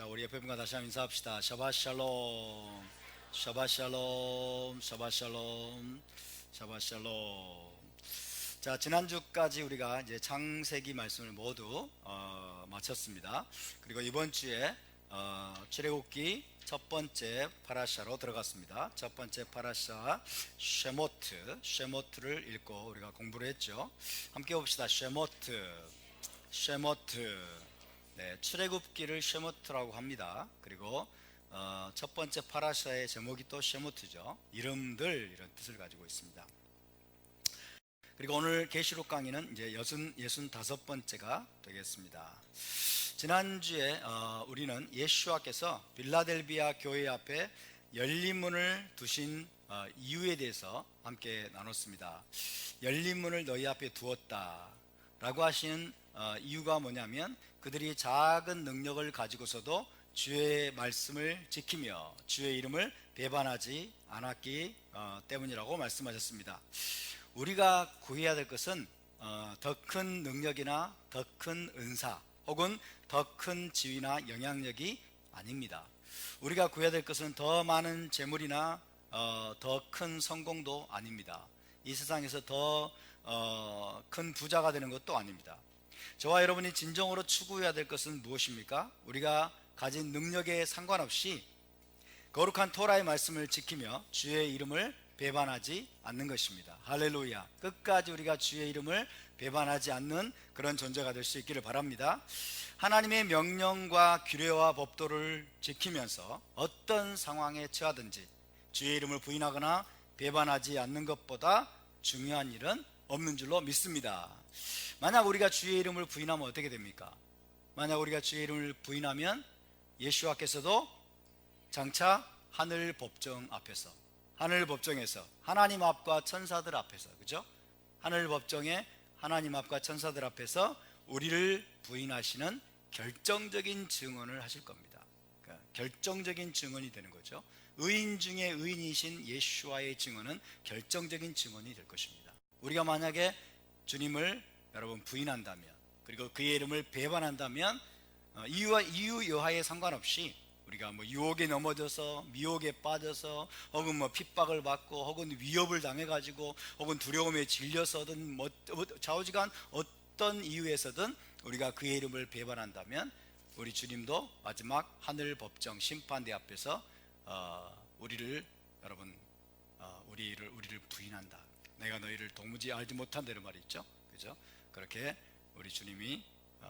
자, 우리 옆에 분과 다시 한번 인사합시다. 샤ባት 샬롬, 샤ባት 샬롬, 샤ባት 샬롬, 샤ባት 샬롬. 자, 지난주까지 우리가 이제 창세기 말씀을 모두 마쳤습니다. 그리고 이번 주에 출애굽기 첫 번째 파라샤로 들어갔습니다. 첫 번째 파라샤 쉐모트를 읽고 우리가 공부를 했죠. 함께 봅시다. 쉐모트. 네, 출애굽기를 쉐모트라고 합니다. 그리고 첫 번째 파라샤의 제목이 또 쉐모트죠. 이름들, 이런 뜻을 가지고 있습니다. 그리고 오늘 계시록 강의는 이제 65번째가 되겠습니다. 지난주에 우리는 예수와께서 빌라델비아 교회 앞에 열린 문을 두신 이유에 대해서 함께 나눴습니다. 열린 문을 너희 앞에 두었다 라고 하시는 이유가 뭐냐면, 그들이 작은 능력을 가지고서도 주의 말씀을 지키며 주의 이름을 배반하지 않았기 때문이라고 말씀하셨습니다. 우리가 구해야 될 것은 더 큰 능력이나 더 큰 은사 혹은 더 큰 지위나 영향력이 아닙니다. 우리가 구해야 될 것은 더 많은 재물이나 더 큰 성공도 아닙니다. 이 세상에서 더 큰 부자가 되는 것도 아닙니다. 저와 여러분이 진정으로 추구해야 될 것은 무엇입니까? 우리가 가진 능력에 상관없이 거룩한 토라의 말씀을 지키며 주의 이름을 배반하지 않는 것입니다. 할렐루야. 끝까지 우리가 주의 이름을 배반하지 않는 그런 존재가 될 수 있기를 바랍니다. 하나님의 명령과 규례와 법도를 지키면서 어떤 상황에 처하든지 주의 이름을 부인하거나 배반하지 않는 것보다 중요한 일은 없는 줄로 믿습니다. 만약 우리가 주의 이름을 부인하면 어떻게 됩니까? 만약 우리가 주의 이름을 부인하면 예수와께서도 장차 하늘 법정에서 하나님 앞과 천사들 앞에서, 그죠? 하늘 법정에 하나님 앞과 천사들 앞에서 우리를 부인하시는 결정적인 증언을 하실 겁니다. 그러니까 결정적인 증언이 되는 거죠. 의인 중에 의인이신 예수와의 증언은 결정적인 증언이 될 것입니다. 우리가 만약에 주님을 여러분 부인한다면, 그리고 그의 이름을 배반한다면 이유 여하에 상관없이 우리가 유혹에 넘어져서 미혹에 빠져서 혹은 핍박을 받고 혹은 위협을 당해가지고 혹은 두려움에 질려서든 좌우지간 어떤 이유에서든 우리가 그의 이름을 배반한다면 우리 주님도 마지막 하늘 법정 심판대 앞에서 우리를 부인한다. 내가 너희를 도무지 알지 못한다는 말이 있죠. 그죠? 그렇게 우리 주님이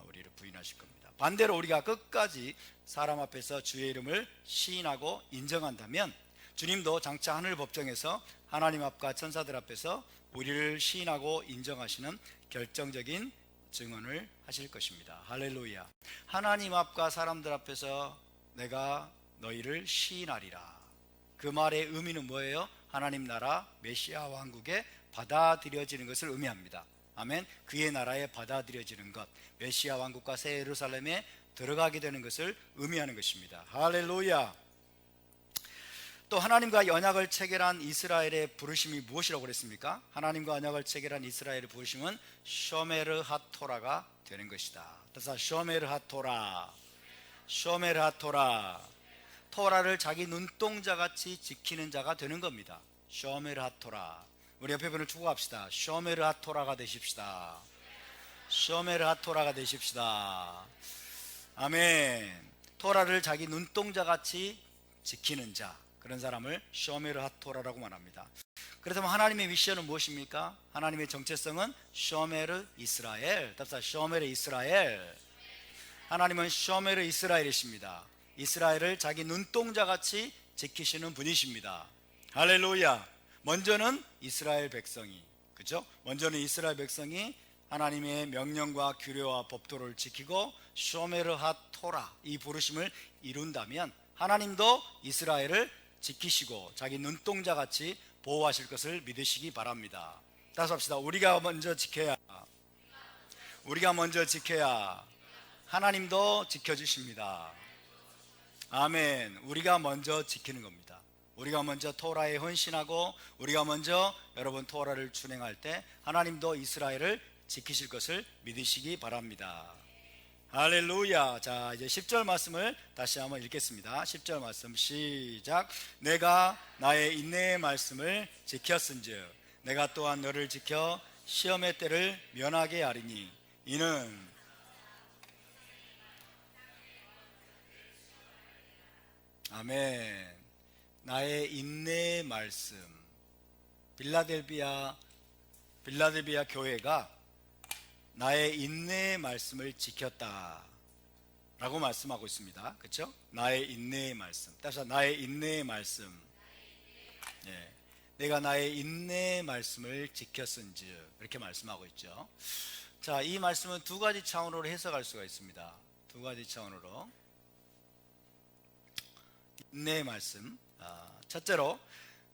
우리를 부인하실 겁니다. 반대로 우리가 끝까지 사람 앞에서 주의 이름을 시인하고 인정한다면 주님도 장차 하늘 법정에서 하나님 앞과 천사들 앞에서 우리를 시인하고 인정하시는 결정적인 증언을 하실 것입니다. 할렐루야. 하나님 앞과 사람들 앞에서 내가 너희를 시인하리라. 그 말의 의미는 뭐예요? 하나님 나라 메시아 왕국에 받아들여지는 것을 의미합니다. 아멘. 그의 나라에 받아들여지는 것, 메시아 왕국과 새 예루살렘에 들어가게 되는 것을 의미하는 것입니다. 할렐루야. 또 하나님과 언약을 체결한 이스라엘의 부르심이 무엇이라고 그랬습니까? 하나님과 언약을 체결한 이스라엘의 부르심은 쇼메르 하토라가 되는 것이다. 그래서 쇼메르 하토라, 토라를 자기 눈동자같이 지키는 자가 되는 겁니다. 쇼메르 하토라. 우리 옆에 분을 축복합시다. 쇼메르 하토라가 되십시다. 쇼메르 하토라가 되십시다. 아멘. 토라를 자기 눈동자같이 지키는 자, 그런 사람을 쇼메르 하토라라고 말합니다. 그렇다면 하나님의 미션은 무엇입니까? 하나님의 정체성은 쇼메르 이스라엘. 답사 쇼메르 이스라엘. 하나님은 쇼메르 이스라엘이십니다. 이스라엘을 자기 눈동자같이 지키시는 분이십니다. 할렐루야. 먼저는 이스라엘 백성이, 그죠? 먼저는 이스라엘 백성이 하나님의 명령과 규례와 법도를 지키고 쇼메르 하토라, 이 부르심을 이룬다면 하나님도 이스라엘을 지키시고 자기 눈동자같이 보호하실 것을 믿으시기 바랍니다. 다시 합시다. 우리가 먼저 지켜야 하나님도 지켜주십니다. 아멘. 우리가 먼저 지키는 겁니다. 우리가 먼저 토라에 헌신하고 우리가 먼저 여러분 토라를 준행할 때 하나님도 이스라엘을 지키실 것을 믿으시기 바랍니다. 할렐루야. 자, 이제 10절 말씀을 다시 한번 읽겠습니다. 10절 말씀 시작. 내가 나의 인내의 말씀을 지켰은즉 내가 또한 너를 지켜 시험의 때를 면하게 하리니 이는 아멘. 나의 인내의 말씀. 빌라델비아 교회가 나의 인내의 말씀을 지켰다 라고 말씀하고 있습니다. 그렇죠? 나의 인내의 말씀. 따라서 나의 인내의 말씀. 예. 내가 나의 인내의 말씀을 지켰은즉 이렇게 말씀하고 있죠. 자, 이 말씀은 두 가지 차원으로 해석할 수가 있습니다. 두 가지 차원으로. 인내의 말씀. 첫째로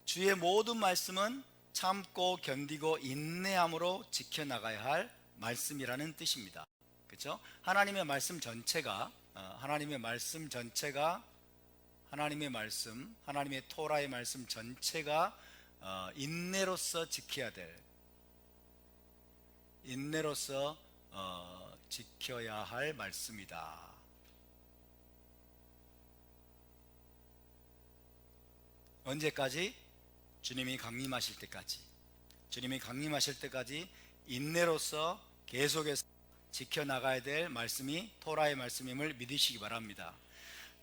주의 모든 말씀은 참고 견디고 인내함으로 지켜나가야 할 말씀이라는 뜻입니다. 그렇죠? 하나님의 말씀 전체가 하나님의 토라의 말씀 전체가 인내로서 지켜야 할 말씀이다. 언제까지? 주님이 강림하실 때까지 인내로서 계속해서 지켜나가야 될 말씀이 토라의 말씀임을 믿으시기 바랍니다.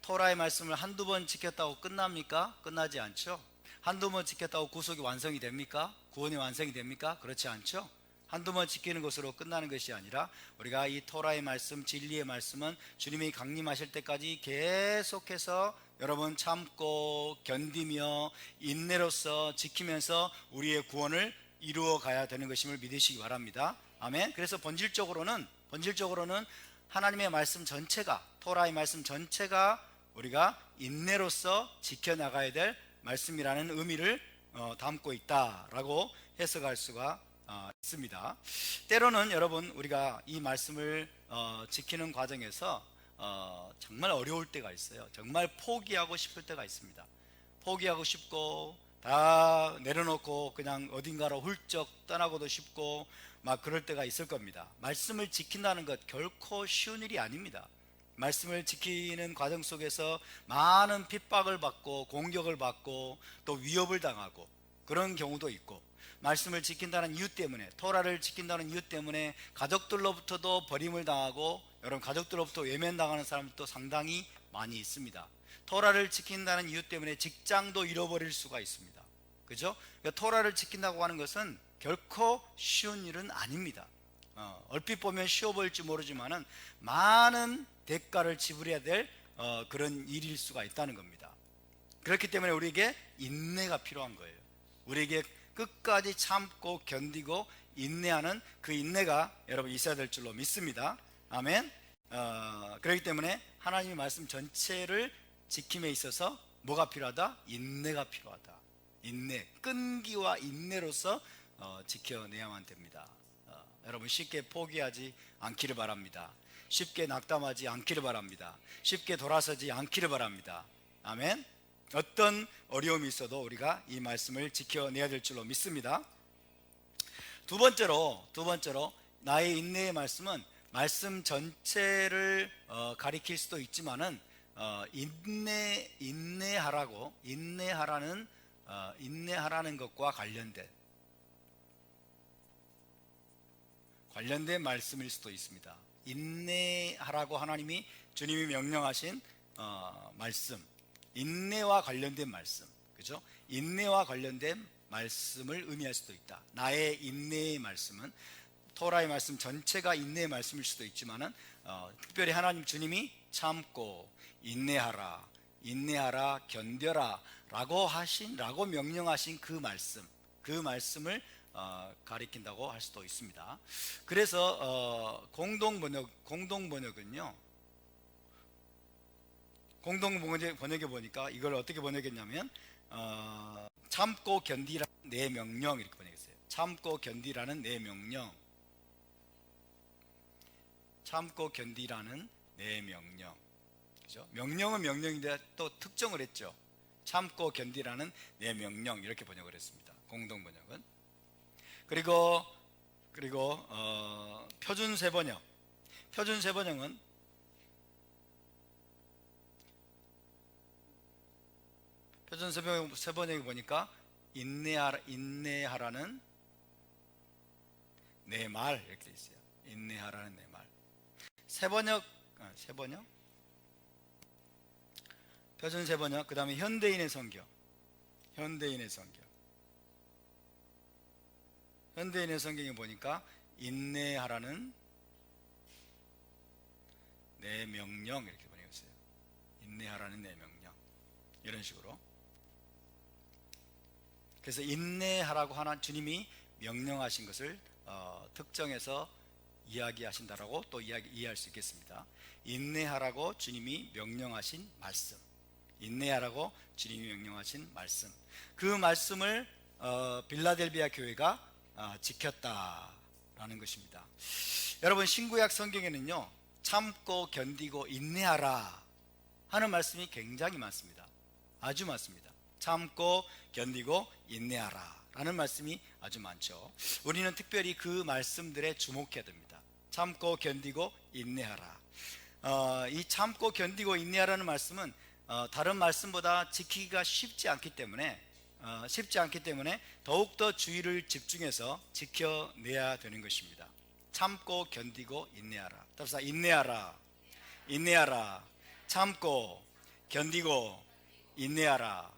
토라의 말씀을 한두 번 지켰다고 끝납니까? 끝나지 않죠. 한두 번 지켰다고 구속이 완성이 됩니까? 구원이 완성이 됩니까? 그렇지 않죠. 한두 번 지키는 것으로 끝나는 것이 아니라 우리가 이 토라의 말씀, 진리의 말씀은 주님이 강림하실 때까지 계속해서 여러분 참고 견디며 인내로서 지키면서 우리의 구원을 이루어 가야 되는 것임을 믿으시기 바랍니다. 아멘. 그래서 본질적으로는 하나님의 말씀 전체가, 토라의 말씀 전체가 우리가 인내로서 지켜나가야 될 말씀이라는 의미를 담고 있다라고 해석할 수가 있습니다. 때로는 여러분 우리가 이 말씀을 지키는 과정에서 정말 어려울 때가 있어요. 정말 포기하고 싶을 때가 있습니다. 포기하고 싶고 다 내려놓고 그냥 어딘가로 훌쩍 떠나고도 싶고 막 그럴 때가 있을 겁니다. 말씀을 지킨다는 것 결코 쉬운 일이 아닙니다. 말씀을 지키는 과정 속에서 많은 핍박을 받고 공격을 받고 또 위협을 당하고 그런 경우도 있고, 말씀을 지킨다는 이유 때문에, 토라를 지킨다는 이유 때문에 가족들로부터도 버림을 당하고 여러분 가족들로부터 외면당하는 사람도 상당히 많이 있습니다. 토라를 지킨다는 이유 때문에 직장도 잃어버릴 수가 있습니다. 그죠? 그러니까 토라를 지킨다고 하는 것은 결코 쉬운 일은 아닙니다. 얼핏 보면 쉬워 보일지 모르지만은 많은 대가를 지불해야 될 그런 일일 수가 있다는 겁니다. 그렇기 때문에 우리에게 인내가 필요한 거예요. 우리에게 끝까지 참고 견디고 인내하는 그 인내가 여러분 있어야 될 줄로 믿습니다. 아멘. 그렇기 때문에 하나님의 말씀 전체를 지킴에 있어서 뭐가 필요하다? 인내가 필요하다. 인내, 끈기와 인내로서 지켜내야만 됩니다. 여러분 쉽게 포기하지 않기를 바랍니다. 쉽게 낙담하지 않기를 바랍니다. 쉽게 돌아서지 않기를 바랍니다. 아멘. 어떤 어려움이 있어도 우리가 이 말씀을 지켜내야 될 줄로 믿습니다. 두 번째로 나의 인내의 말씀은 말씀 전체를 가리킬 수도 있지만은 인내하라는 것과 관련된 말씀일 수도 있습니다. 인내하라고 하나님이 주님이 명령하신 말씀, 인내와 관련된 말씀, 그죠? 인내와 관련된 말씀을 의미할 수도 있다. 나의 인내의 말씀은 토라의 말씀 전체가 인내의 말씀일 수도 있지만은 특별히 하나님 주님이 참고 인내하라, 견뎌라 라고 명령하신 그 말씀을 가리킨다고 할 수도 있습니다. 그래서 공동번역에 보니까 이걸 어떻게 번역했냐면 참고 견디라는 내 명령 이렇게 번역했어요. 참고 견디라는 내 명령. 참고 견디라는 내 명령. 그죠? 명령은 명령인데 또 특정을 했죠. 참고 견디라는 내 명령 이렇게 번역을 했습니다. 공동번역은. 그리고 표준세번역은 표준 세 번역에 보니까 인내하라는 내 말 이렇게 돼 있어요. 인내하라는 내 말. 세 번역 표준 세 번역, 그 다음에 현대인의 성경. 현대인의 성경에 보니까 인내하라는 내 명령 이렇게 번역했어요. 인내하라는 내 명령, 이런 식으로. 그래서 인내하라고 하는 주님이 명령하신 것을 특정해서 이야기하신다라고 또 이해할 수 있겠습니다. 인내하라고 주님이 명령하신 말씀, 인내하라고 주님이 명령하신 말씀, 그 말씀을 빌라델비아 교회가 지켰다라는 것입니다. 여러분, 신구약 성경에는요, 참고 견디고 인내하라 하는 말씀이 굉장히 많습니다. 아주 많습니다. 참고 견디고 인내하라 라는 말씀이 아주 많죠. 우리는 특별히 그 말씀들에 주목해야 됩니다. 참고 견디고 인내하라. 이 참고 견디고 인내하라는 말씀은 다른 말씀보다 지키기가 쉽지 않기 때문에 더욱더 주의를 집중해서 지켜내야 되는 것입니다. 참고 견디고 인내하라. 답사, 인내하라. 참고 견디고 인내하라.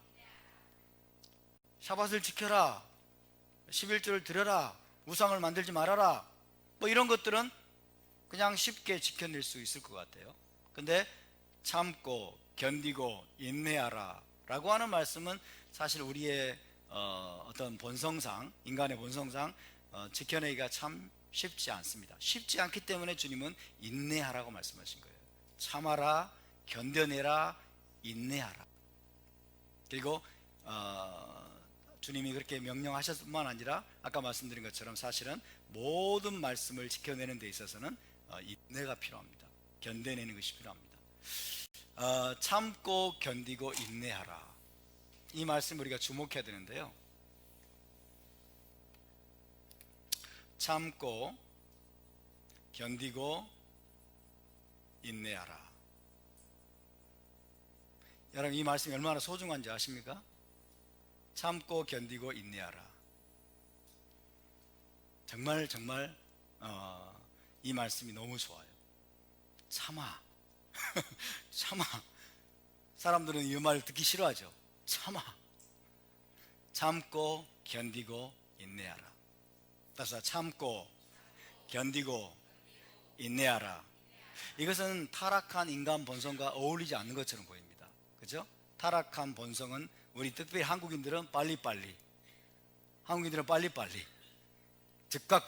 샤밧을 지켜라, 11조를 드려라, 우상을 만들지 말아라, 뭐 이런 것들은 그냥 쉽게 지켜낼 수 있을 것 같아요. 근데 참고 견디고 인내하라 라고 하는 말씀은 사실 우리의 어떤 본성상, 인간의 본성상 지켜내기가 참 쉽지 않습니다. 쉽지 않기 때문에 주님은 인내하라고 말씀하신 거예요. 참아라, 견뎌내라, 인내하라. 그리고 주님이 그렇게 명령하셨을 뿐만 아니라 아까 말씀드린 것처럼 사실은 모든 말씀을 지켜내는 데 있어서는 인내가 필요합니다. 견뎌내는 것이 필요합니다. 참고 견디고 인내하라, 이 말씀 우리가 주목해야 되는데요, 참고 견디고 인내하라. 여러분, 이 말씀이 얼마나 소중한지 아십니까? 참고 견디고 인내하라. 정말 이 말씀이 너무 좋아요. 참아. 참아. 사람들은 이 말을 듣기 싫어하죠. 참아. 참고 견디고 인내하라. 따라서 참고 견디고 인내하라. 이것은 타락한 인간 본성과 어울리지 않는 것처럼 보입니다. 그죠? 타락한 본성은 우리 특별히 한국인들은 빨리빨리, 즉각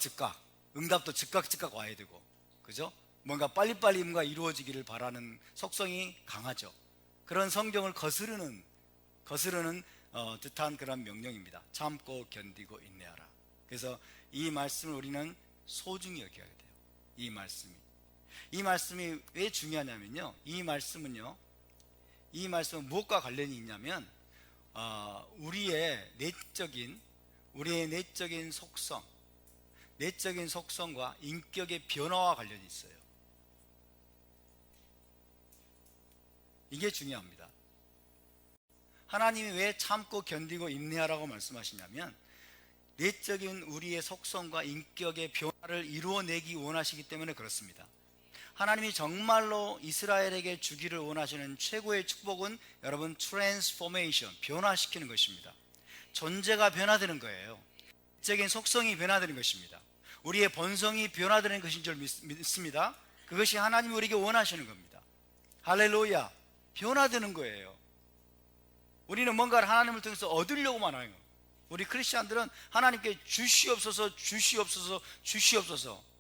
응답도 즉각 와야 되고, 그죠? 뭔가 빨리빨리 뭔가 이루어지기를 바라는 속성이 강하죠. 그런 성경을 거스르는 듯한 그런 명령입니다. 참고 견디고 인내하라. 그래서 이 말씀을 우리는 소중히 여겨야 돼요. 이 말씀이 왜 중요하냐면요, 이 말씀은 무엇과 관련이 있냐면 우리의 내적인 속성과 인격의 변화와 관련이 있어요. 이게 중요합니다. 하나님이 왜 참고 견디고 인내하라고 말씀하시냐면, 내적인 우리의 속성과 인격의 변화를 이루어내기 원하시기 때문에 그렇습니다. 하나님이 정말로 이스라엘에게 주기를 원하시는 최고의 축복은 여러분, 트랜스포메이션, 변화시키는 것입니다. 존재가 변화되는 거예요. 내적인 속성이 변화되는 것입니다. 우리의 본성이 변화되는 것인 줄 믿습니다. 그것이 하나님이 우리에게 원하시는 겁니다. 할렐루야. 변화되는 거예요. 우리는 뭔가를 하나님을 통해서 얻으려고만 하는 거예요. 우리 크리스찬들은 하나님께 주시옵소서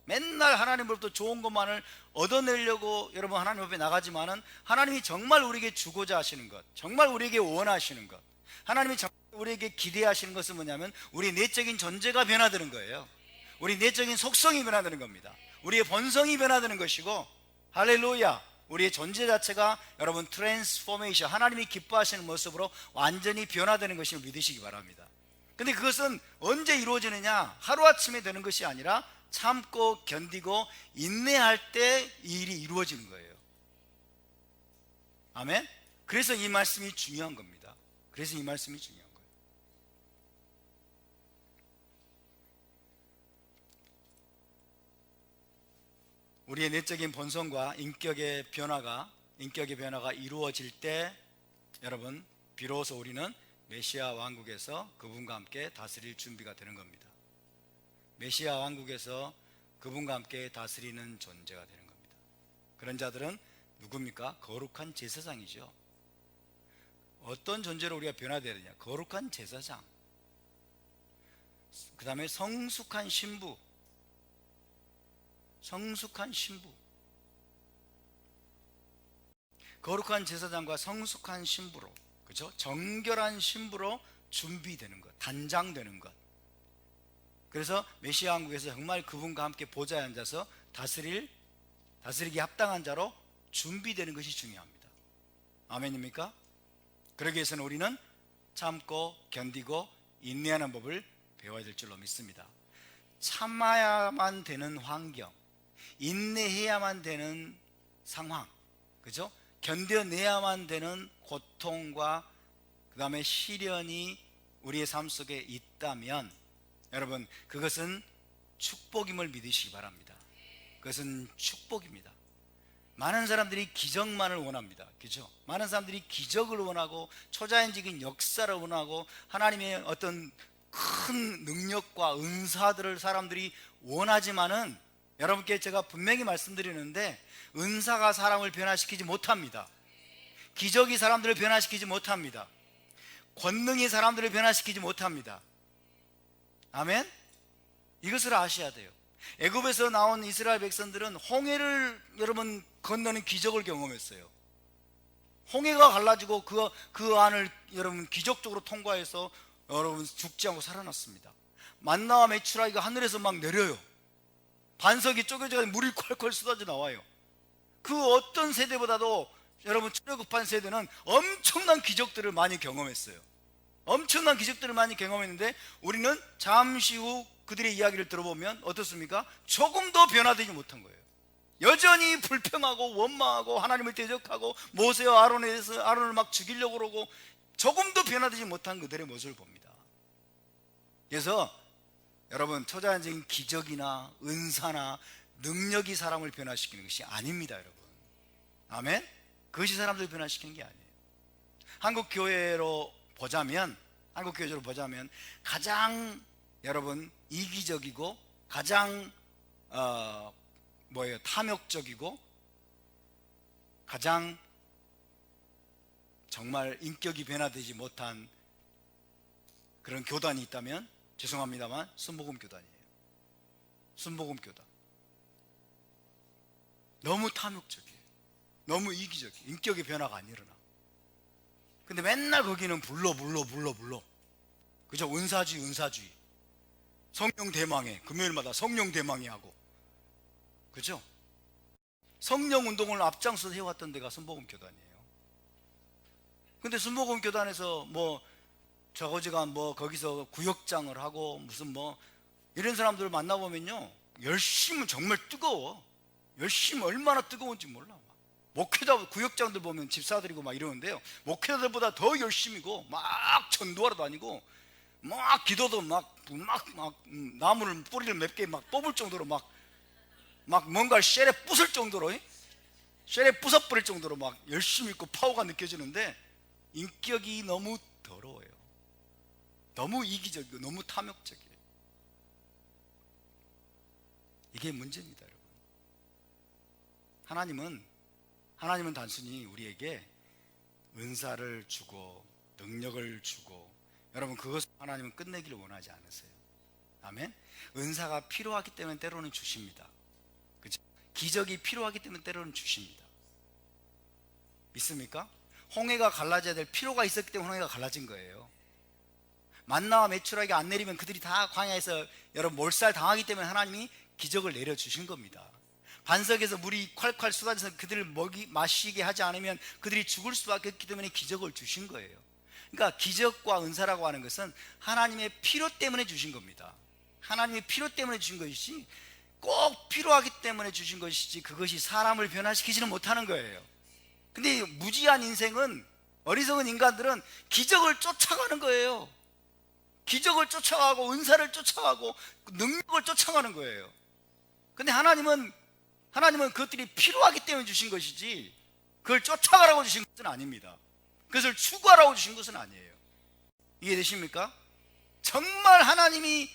맨날 하나님으로부터 좋은 것만을 얻어내려고 여러분 하나님 앞에 나가지만은, 하나님이 정말 우리에게 주고자 하시는 것, 정말 우리에게 원하시는 것, 하나님이 정말 우리에게 기대하시는 것은 뭐냐면 우리 내적인 존재가 변화되는 거예요. 우리 내적인 속성이 변화되는 겁니다. 우리의 본성이 변화되는 것이고, 할렐루야, 우리의 존재 자체가 여러분 트랜스포메이션, 하나님이 기뻐하시는 모습으로 완전히 변화되는 것을 믿으시기 바랍니다. 근데 그것은 언제 이루어지느냐? 하루아침에 되는 것이 아니라 참고 견디고 인내할 때 이 일이 이루어지는 거예요. 아멘? 그래서 이 말씀이 중요한 겁니다. 그래서 이 말씀이 중요한 거예요. 우리의 내적인 본성과 인격의 변화가 이루어질 때 여러분 비로소 우리는 메시아 왕국에서 그분과 함께 다스릴 준비가 되는 겁니다. 메시아 왕국에서 그분과 함께 다스리는 존재가 되는 겁니다. 그런 자들은 누굽니까? 거룩한 제사장이죠. 어떤 존재로 우리가 변화되야 되냐? 거룩한 제사장, 그 다음에 성숙한 신부. 거룩한 제사장과 성숙한 신부로, 그죠? 정결한 신부로 준비되는 것, 단장되는 것. 그래서 메시아 왕국에서 정말 그분과 함께 보좌에 앉아서 다스리기 합당한 자로 준비되는 것이 중요합니다. 아멘입니까? 그러기 위해서는 우리는 참고 견디고 인내하는 법을 배워야 될 줄로 믿습니다. 참아야만 되는 환경, 인내해야만 되는 상황, 그죠? 견뎌내야만 되는 고통과 그 다음에 시련이 우리의 삶 속에 있다면 여러분 그것은 축복임을 믿으시기 바랍니다. 그것은 축복입니다. 많은 사람들이 기적만을 원합니다. 그죠? 많은 사람들이 기적을 원하고 초자연적인 역사를 원하고 하나님의 어떤 큰 능력과 은사들을 사람들이 원하지만은 여러분께 제가 분명히 말씀드리는데 은사가 사람을 변화시키지 못합니다. 기적이 사람들을 변화시키지 못합니다. 권능이 사람들을 변화시키지 못합니다. 아멘? 이것을 아셔야 돼요. 애굽에서 나온 이스라엘 백성들은 홍해를 여러분 건너는 기적을 경험했어요. 홍해가 갈라지고 그 안을 여러분 기적적으로 통과해서 여러분 죽지 않고 살아났습니다. 만나와 메추라기가 하늘에서 막 내려요. 반석이 쪼개져 물이 콸콸 쏟아져 나와요. 그 어떤 세대보다도 여러분 출애굽한 세대는 엄청난 기적들을 많이 경험했어요. 엄청난 기적들을 많이 경험했는데 우리는 잠시 후 그들의 이야기를 들어보면 어떻습니까? 조금 더 변화되지 못한 거예요. 여전히 불평하고 원망하고 하나님을 대적하고 모세와 아론을 막 죽이려고 그러고 조금 더 변화되지 못한 그들의 모습을 봅니다. 그래서 여러분 초자연적인 기적이나 은사나 능력이 사람을 변화시키는 것이 아닙니다. 여러분 아멘? 그것이 사람들을 변화시키는 게 아니에요. 한국 교회로 보자면 가장 여러분 이기적이고 가장 탐욕적이고 가장 정말 인격이 변화되지 못한 그런 교단이 있다면 죄송합니다만 순복음교단이에요. 순복음교단. 너무 탐욕적이에요. 너무 이기적이에요. 인격의 변화가 안 일어나. 근데 맨날 거기는 불러. 그죠? 은사주의. 성령 대망회. 금요일마다 성령 대망회 하고. 그죠? 성령 운동을 앞장서서 해왔던 데가 순복음교단이에요. 근데 순복음교단에서 저거지간 거기서 구역장을 하고 무슨 이런 사람들을 만나보면요 열심히 정말 뜨거워. 열심히 얼마나 뜨거운지 몰라. 목회자 구역장들 보면 집사들이고 막 이러는데요 목회자들보다 더 열심히고 막 전도하러 다니고 막 기도도 막 나무를 뿌리를 몇 개 막 뽑을 정도로 막 뭔가 쉘에 부술 정도로 쉘에 부숴버릴 정도로 막 열심히 있고 파워가 느껴지는데 인격이 너무 더러워요. 너무 이기적이고 너무 탐욕적이에요. 이게 문제입니다. 여러분 하나님은 단순히 우리에게 은사를 주고 능력을 주고 여러분 그것을 하나님은 끝내기를 원하지 않으세요. 아멘. 은사가 필요하기 때문에 때로는 주십니다. 그렇죠? 기적이 필요하기 때문에 때로는 주십니다. 믿습니까? 홍해가 갈라져야 될 필요가 있었기 때문에 홍해가 갈라진 거예요. 만나와 메추라기가 안 내리면 그들이 다 광야에서 여러분 몰살 당하기 때문에 하나님이 기적을 내려주신 겁니다. 반석에서 물이 콸콸 쏟아져서 그들을 마시게 하지 않으면 그들이 죽을 수밖에 없기 때문에 기적을 주신 거예요. 그러니까 기적과 은사라고 하는 것은 하나님의 필요 때문에 주신 겁니다. 하나님의 필요 때문에 주신 것이지 꼭 필요하기 때문에 주신 것이지 그것이 사람을 변화시키지는 못하는 거예요. 근데 무지한 인생은 어리석은 인간들은 기적을 쫓아가는 거예요. 기적을 쫓아가고 은사를 쫓아가고 능력을 쫓아가는 거예요. 근데 하나님은 그것들이 필요하기 때문에 주신 것이지 그걸 쫓아가라고 주신 것은 아닙니다. 그것을 추구하라고 주신 것은 아니에요. 이해되십니까? 정말 하나님이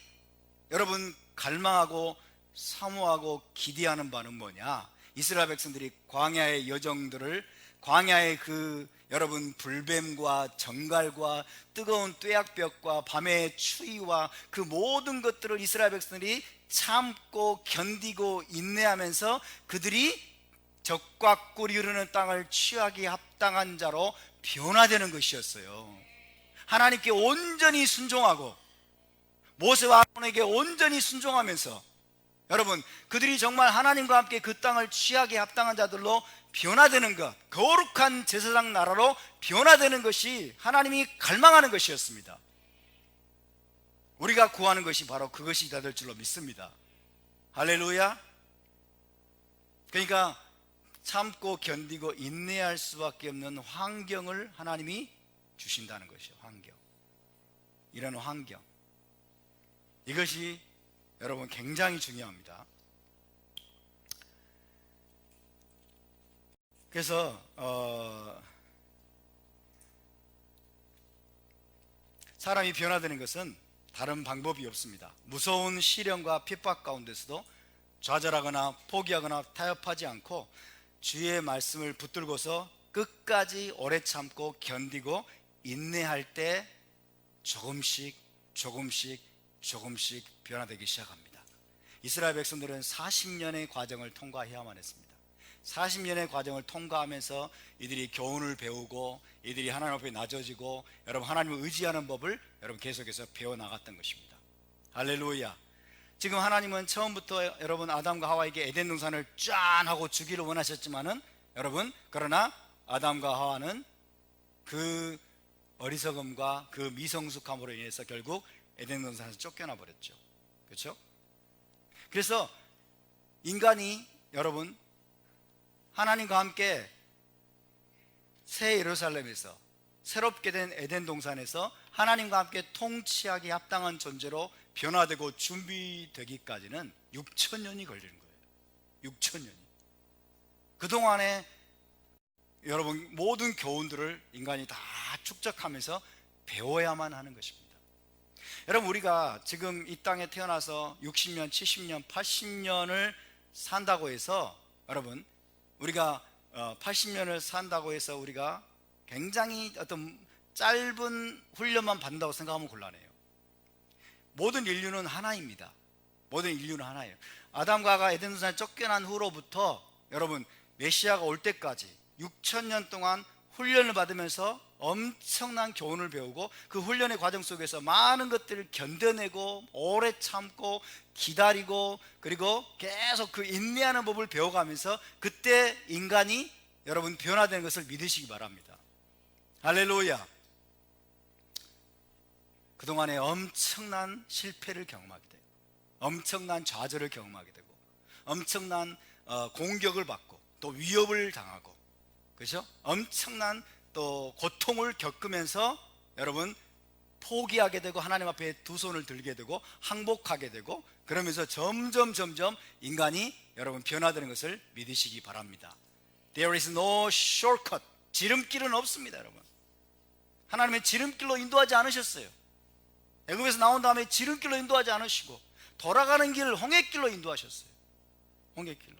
여러분 갈망하고 사모하고 기대하는 바는 뭐냐? 이스라엘 백성들이 광야의 여정들을, 광야의 그 여러분 불뱀과 정갈과 뜨거운 뙤약볕과 밤의 추위와 그 모든 것들을 이스라엘 백성들이 참고 견디고 인내하면서 그들이 적과 꿀이 흐르는 땅을 취하기에 합당한 자로 변화되는 것이었어요. 하나님께 온전히 순종하고 모세와 아론에게 온전히 순종하면서 여러분 그들이 정말 하나님과 함께 그 땅을 취하기에 합당한 자들로 변화되는 것, 거룩한 제사장 나라로 변화되는 것이 하나님이 갈망하는 것이었습니다. 우리가 구하는 것이 바로 그것이 다 될 줄로 믿습니다. 할렐루야. 그러니까 참고 견디고 인내할 수밖에 없는 환경을 하나님이 주신다는 것이요. 환경. 이런 환경, 이것이 여러분 굉장히 중요합니다. 그래서 사람이 변화되는 것은 다른 방법이 없습니다. 무서운 시련과 핍박 가운데서도 좌절하거나 포기하거나 타협하지 않고 주의 말씀을 붙들고서 끝까지 오래 참고 견디고 인내할 때 조금씩 변화되기 시작합니다. 이스라엘 백성들은 40년의 과정을 통과해야만 했습니다. 40년의 과정을 통과하면서 이들이 교훈을 배우고 이들이 하나님 앞에 낮아지고 여러분 하나님을 의지하는 법을 여러분 계속해서 배워나갔던 것입니다. 할렐루야. 지금 하나님은 처음부터 여러분 아담과 하와에게 에덴 동산을 짠 하고 주기를 원하셨지만은 여러분 그러나 아담과 하와는 그 어리석음과 그 미성숙함으로 인해서 결국 에덴 동산에서 쫓겨나 버렸죠. 그렇죠? 그래서 인간이 여러분 하나님과 함께 새 예루살렘에서 새롭게 된 에덴 동산에서 하나님과 함께 통치하기 합당한 존재로 변화되고 준비되기까지는 6,000년이 걸리는 거예요. 6,000년이. 그동안에 여러분 모든 교훈들을 인간이 다 축적하면서 배워야만 하는 것입니다. 여러분 우리가 지금 이 땅에 태어나서 60년, 70년, 80년을 산다고 해서 여러분 우리가 80년을 산다고 해서 우리가 굉장히 어떤 짧은 훈련만 받는다고 생각하면 곤란해요. 모든 인류는 하나입니다. 모든 인류는 하나예요. 아담과 하와가 에덴 동산에 쫓겨난 후로부터 여러분 메시아가 올 때까지 6,000년 동안 훈련을 받으면서 엄청난 교훈을 배우고 그 훈련의 과정 속에서 많은 것들을 견뎌내고 오래 참고 기다리고 그리고 계속 그 인내하는 법을 배워가면서 그때 인간이 여러분 변화되는 것을 믿으시기 바랍니다. 할렐루야. 그동안에 엄청난 실패를 경험하게 되고 엄청난 좌절을 경험하게 되고 엄청난 공격을 받고 또 위협을 당하고 그렇죠? 엄청난 또 고통을 겪으면서 여러분 포기하게 되고 하나님 앞에 두 손을 들게 되고 항복하게 되고 그러면서 점점 인간이 여러분 변화되는 것을 믿으시기 바랍니다. There is no shortcut. 지름길은 없습니다. 여러분 하나님은 지름길로 인도하지 않으셨어요. 애굽에서 나온 다음에 지름길로 인도하지 않으시고 돌아가는 길 홍해길로 인도하셨어요. 홍해길로.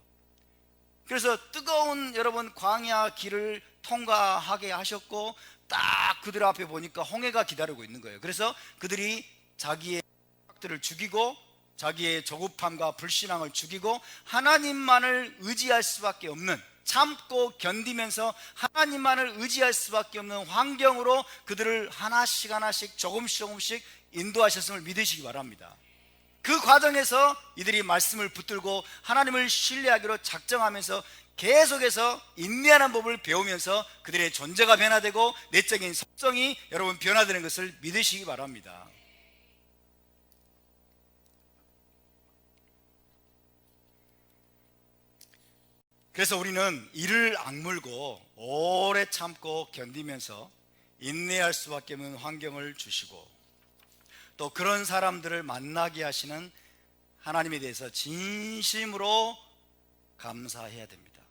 그래서 뜨거운 여러분 광야 길을 통과하게 하셨고 딱 그들 앞에 보니까 홍해가 기다리고 있는 거예요. 그래서 그들이 자기의 생각들을 죽이고 자기의 조급함과 불신앙을 죽이고 하나님만을 의지할 수밖에 없는 참고 견디면서 하나님만을 의지할 수밖에 없는 환경으로 그들을 하나씩 조금씩 인도하셨음을 믿으시기 바랍니다. 그 과정에서 이들이 말씀을 붙들고 하나님을 신뢰하기로 작정하면서 계속해서 인내하는 법을 배우면서 그들의 존재가 변화되고 내적인 속성이 여러분 변화되는 것을 믿으시기 바랍니다. 그래서 우리는 이를 악물고 오래 참고 견디면서 인내할 수밖에 없는 환경을 주시고, 또 그런 사람들을 만나게 하시는 하나님에 대해서 진심으로 감사해야 됩니다.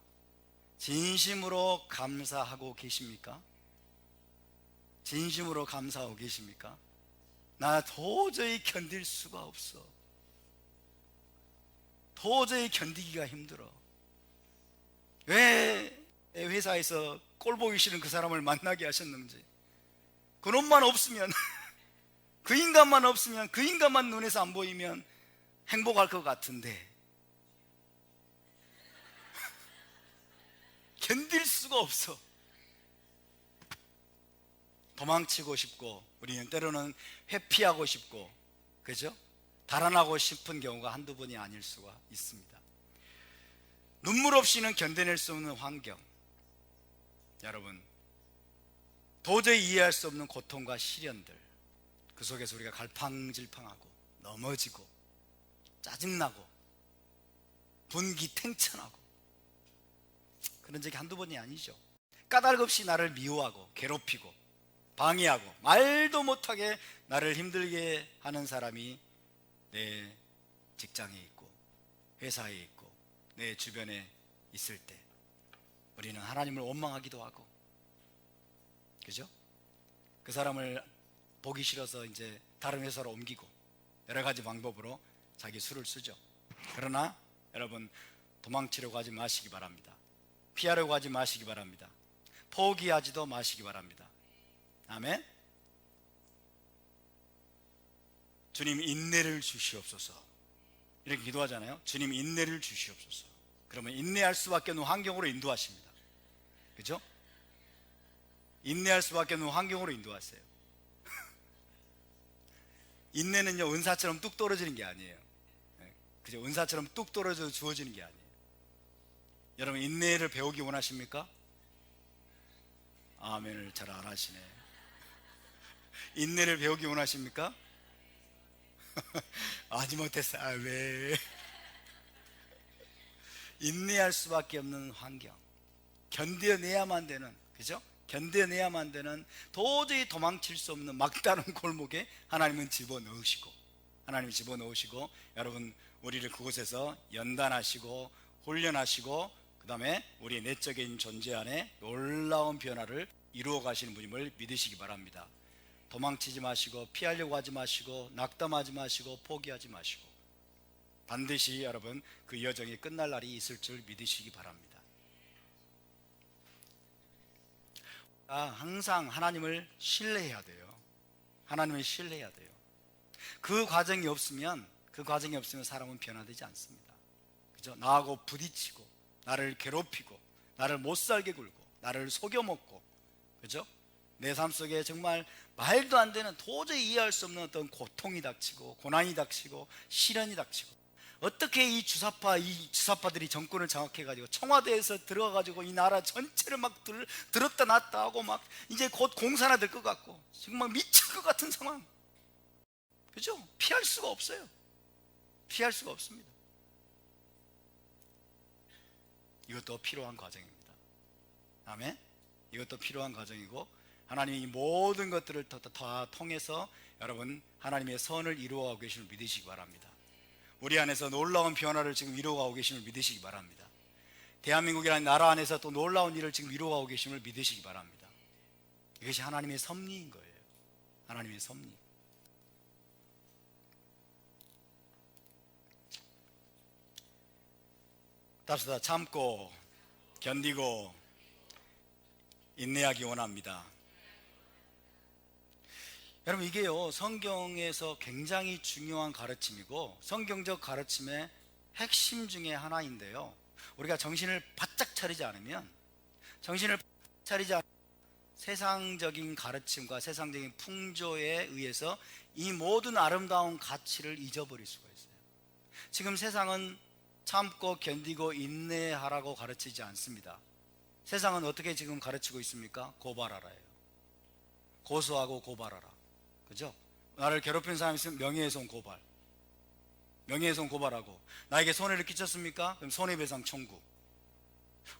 진심으로 감사하고 계십니까? 진심으로 감사하고 계십니까? 나 도저히 견딜 수가 없어. 도저히 견디기가 힘들어. 왜 회사에서 꼴 보기 싫은 그 사람을 만나게 하셨는지, 그놈만 없으면 그 인간만 없으면, 그 인간만 눈에서 안 보이면 행복할 것 같은데 견딜 수가 없어. 도망치고 싶고, 우리는 때로는 회피하고 싶고, 그죠? 달아나고 싶은 경우가 한두 번이 아닐 수가 있습니다. 눈물 없이는 견뎌낼 수 없는 환경, 여러분, 도저히 이해할 수 없는 고통과 시련들, 그 속에서 우리가 갈팡질팡하고 넘어지고 짜증나고 분기탱천하고 그런 적이 한두 번이 아니죠. 까닭없이 나를 미워하고 괴롭히고 방해하고 말도 못하게 나를 힘들게 하는 사람이 내 직장에 있고 회사에 있고 내 주변에 있을 때 우리는 하나님을 원망하기도 하고, 그죠? 그 사람을 보기 싫어서 이제 다른 회사로 옮기고 여러 가지 방법으로 자기 수를 쓰죠. 그러나 여러분, 도망치려고 하지 마시기 바랍니다. 피하려고 하지 마시기 바랍니다. 포기하지도 마시기 바랍니다. 아멘. 주님 인내를 주시옵소서, 이렇게 기도하잖아요. 주님 인내를 주시옵소서. 그러면 인내할 수밖에 없는 환경으로 인도하십니다. 그죠? 인내할 수밖에 없는 환경으로 인도하세요. 인내는요, 은사처럼 뚝 떨어지는 게 아니에요. 그죠? 은사처럼 뚝 떨어져 주어지는 게 아니에요. 여러분, 인내를 배우기 원하십니까? 아멘을 잘 안 하시네. 인내를 배우기 원하십니까? 아지 못했어. 아, 왜? 인내할 수밖에 없는 환경, 견뎌내야만 되는, 그죠? 견뎌내야만 되는, 도저히 도망칠 수 없는 막다른 골목에 하나님은 집어넣으시고, 여러분, 우리를 그곳에서 연단하시고 훈련하시고, 그 다음에 우리의 내적인 존재 안에 놀라운 변화를 이루어 가시는 분임을 믿으시기 바랍니다. 도망치지 마시고 피하려고 하지 마시고 낙담하지 마시고 포기하지 마시고, 반드시 여러분 그 여정이 끝날 날이 있을 줄 믿으시기 바랍니다. 항상 하나님을 신뢰해야 돼요. 하나님을 신뢰해야 돼요. 그 과정이 없으면 사람은 변화되지 않습니다. 그죠? 나하고 부딪히고 나를 괴롭히고 나를 못살게 굴고 나를 속여먹고, 그죠? 내 삶 속에 정말 말도 안 되는, 도저히 이해할 수 없는 어떤 고통이 닥치고 고난이 닥치고 시련이 닥치고, 어떻게 이 주사파들이 정권을 장악해가지고 청와대에서 들어가가지고 이 나라 전체를 막 들었다 놨다 하고, 막 이제 곧 공사나 될 것 같고 지금 막 미칠 것 같은 상황, 그죠? 피할 수가 없어요. 피할 수가 없습니다. 이것도 필요한 과정입니다. 아멘. 이것도 필요한 과정이고, 하나님이 이 모든 것들을 다 통해서 여러분 하나님의 선을 이루어가고 계심을 믿으시기 바랍니다. 우리 안에서 놀라운 변화를 지금 이루어가고 계심을 믿으시기 바랍니다. 대한민국이라는 나라 안에서 또 놀라운 일을 지금 이루어가고 계심을 믿으시기 바랍니다. 이것이 하나님의 섭리인 거예요. 하나님의 섭리. 답시다. 참고 견디고 인내하기 원합니다. 여러분, 이게요 성경에서 굉장히 중요한 가르침이고 성경적 가르침의 핵심 중에 하나인데요, 우리가 정신을 바짝 차리지 않으면 세상적인 가르침과 세상적인 풍조에 의해서 이 모든 아름다운 가치를 잊어버릴 수가 있어요. 지금 세상은 참고 견디고 인내하라고 가르치지 않습니다. 세상은 어떻게 지금 가르치고 있습니까? 고발하라예요. 고소하고 고발하라. 그죠? 나를 괴롭힌 사람이 있으면 명예훼손 고발. 명예훼손 고발하고, 나에게 손해를 끼쳤습니까? 그럼 손해배상 청구.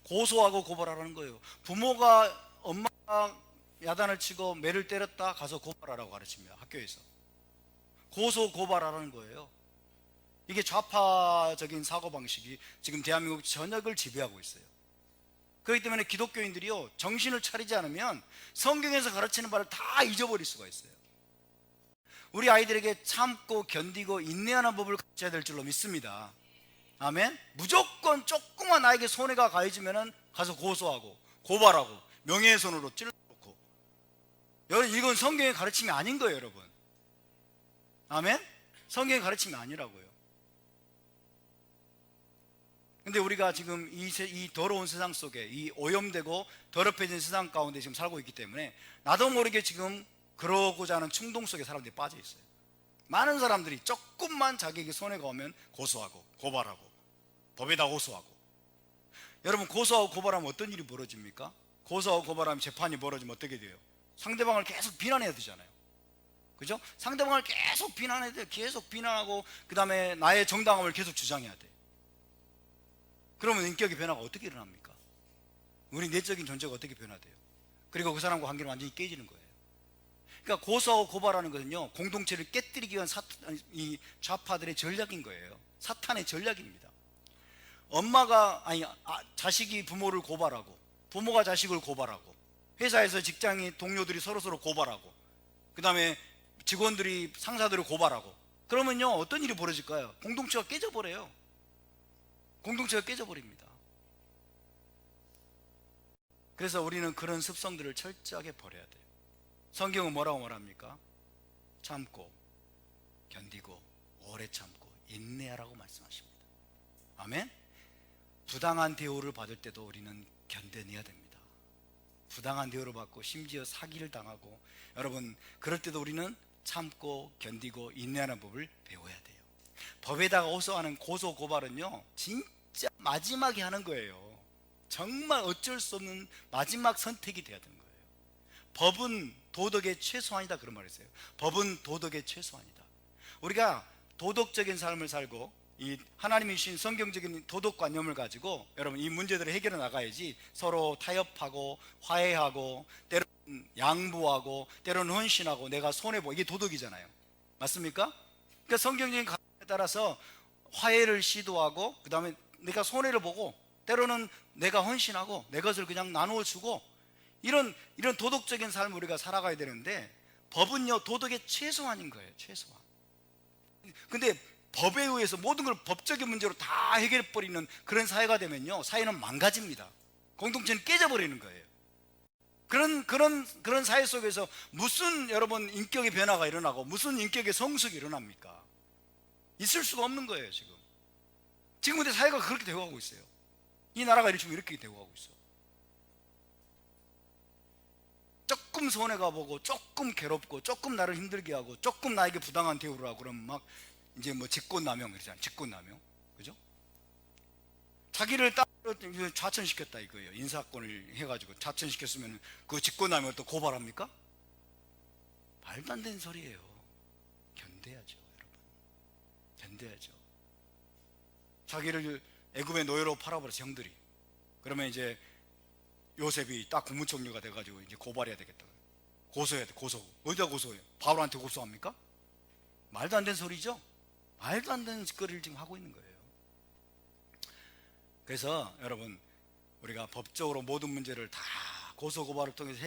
고소하고 고발하라는 거예요. 부모가, 엄마가 야단을 치고 매를 때렸다, 가서 고발하라고 가르칩니다. 학교에서 고소 고발하라는 거예요. 이게 좌파적인 사고방식이 지금 대한민국 전역을 지배하고 있어요. 그렇기 때문에 기독교인들이요, 정신을 차리지 않으면 성경에서 가르치는 바를 다 잊어버릴 수가 있어요. 우리 아이들에게 참고 견디고 인내하는 법을 가르쳐야 될 줄로 믿습니다. 아멘. 무조건 조그만 나에게 손해가 가해지면 가서 고소하고 고발하고 명예훼손으로 찔러놓고, 이건 성경의 가르침이 아닌 거예요, 여러분. 아멘. 성경의 가르침이 아니라고요. 근데 우리가 지금 이 더러운 세상 속에, 이 오염되고 더럽혀진 세상 가운데 지금 살고 있기 때문에 나도 모르게 지금 그러고자 하는 충동 속에 사람들이 빠져 있어요. 많은 사람들이 조금만 자기에게 손해가 오면 고소하고 고발하고 법에다 고소하고. 여러분, 고소하고 고발하면 어떤 일이 벌어집니까? 고소하고 고발하면 재판이 벌어지면 어떻게 돼요? 상대방을 계속 비난해야 되잖아요. 그죠? 상대방을 계속 비난해야 돼. 계속 비난하고 그 다음에 나의 정당함을 계속 주장해야 돼. 그러면 인격의 변화가 어떻게 일어납니까? 우리 내적인 존재가 어떻게 변화돼요? 그리고 그 사람과 관계는 완전히 깨지는 거예요. 그러니까 고소하고 고발하는 것은요, 공동체를 깨뜨리기 위한 이 좌파들의 전략인 거예요. 사탄의 전략입니다. 자식이 부모를 고발하고, 부모가 자식을 고발하고, 회사에서 직장인 동료들이 서로서로 고발하고, 그 다음에 직원들이 상사들을 고발하고, 그러면요, 어떤 일이 벌어질까요? 공동체가 깨져버려요. 공동체가 깨져버립니다. 그래서 우리는 그런 습성들을 철저하게 버려야 돼요. 성경은 뭐라고 말합니까? 참고 견디고 오래 참고 인내하라고 말씀하십니다. 아멘. 부당한 대우를 받을 때도 우리는 견뎌내야 됩니다. 부당한 대우를 받고 심지어 사기를 당하고, 여러분, 그럴 때도 우리는 참고 견디고 인내하는 법을 배워야 돼요. 법에다가 호소하는 고소 고발은요, 진짜 마지막에 하는 거예요. 정말 어쩔 수 없는 마지막 선택이 돼야 되는 거예요. 법은 도덕의 최소한이다, 그런 말을 했어요. 법은 도덕의 최소한이다. 우리가 도덕적인 삶을 살고 이 하나님이 주신 성경적인 도덕관념을 가지고 여러분 이 문제들을 해결해 나가야지, 서로 타협하고 화해하고 때로는 양보하고 때로는 헌신하고 내가 손해보고, 이게 도덕이잖아요. 맞습니까? 그러니까 성경적인 가르침에 따라서 화해를 시도하고, 그 다음에 내가 손해를 보고 때로는 내가 헌신하고 내 것을 그냥 나누어 주고, 이런 도덕적인 삶을 우리가 살아가야 되는데, 법은요 도덕의 최소한인 거예요. 최소한. 근데 법에 의해서 모든 걸 법적인 문제로 다 해결해버리는 그런 사회가 되면요, 사회는 망가집니다. 공동체는 깨져버리는 거예요. 그런 사회 속에서 무슨 여러분 인격의 변화가 일어나고 무슨 인격의 성숙이 일어납니까? 있을 수가 없는 거예요. 지금 근데 사회가 그렇게 되어가고 있어요. 이 나라가 지금 이렇게 되어가고 있어요. 조금 손해가 보고 조금 괴롭고 조금 나를 힘들게 하고 조금 나에게 부당한 대우를 하고 그러면 막 이제 뭐 직권남용 그러잖아요. 직권남용. 그죠? 자기를 따로 좌천시켰다 이거예요. 인사권을 해가지고 좌천시켰으면 그 직권남용을 또 고발합니까? 말도 안 되는 소리예요. 견뎌야죠, 여러분. 견뎌야죠. 자기를 애굽의 노예로 팔아버렸어, 형들이. 그러면 이제 요셉이 딱 국무총리가 돼가지고 이제 고발해야 되겠다. 고소해야 돼, 고소. 어디다 고소해요? 바로한테 고소합니까? 말도 안 되는 소리죠? 말도 안 되는 짓거리를 지금 하고 있는 거예요. 그래서 여러분, 우리가 법적으로 모든 문제를 다 고소고발을 통해서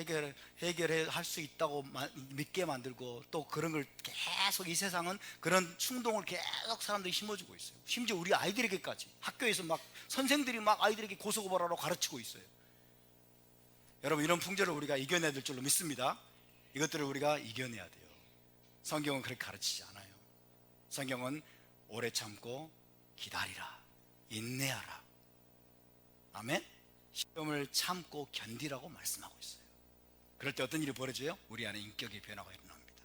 해결할 수 있다고 믿게 만들고, 또 그런 걸 계속, 이 세상은 그런 충동을 계속 사람들이 심어주고 있어요. 심지어 우리 아이들에게까지, 학교에서 막 선생들이 막 아이들에게 고소고발하라고 가르치고 있어요. 여러분, 이런 풍조를 우리가 이겨내야 될 줄로 믿습니다. 이것들을 우리가 이겨내야 돼요. 성경은 그렇게 가르치지 않아요. 성경은 오래 참고 기다리라, 인내하라. 아멘. 시험을 참고 견디라고 말씀하고 있어요. 그럴 때 어떤 일이 벌어져요? 우리 안에 인격의 변화가 일어납니다.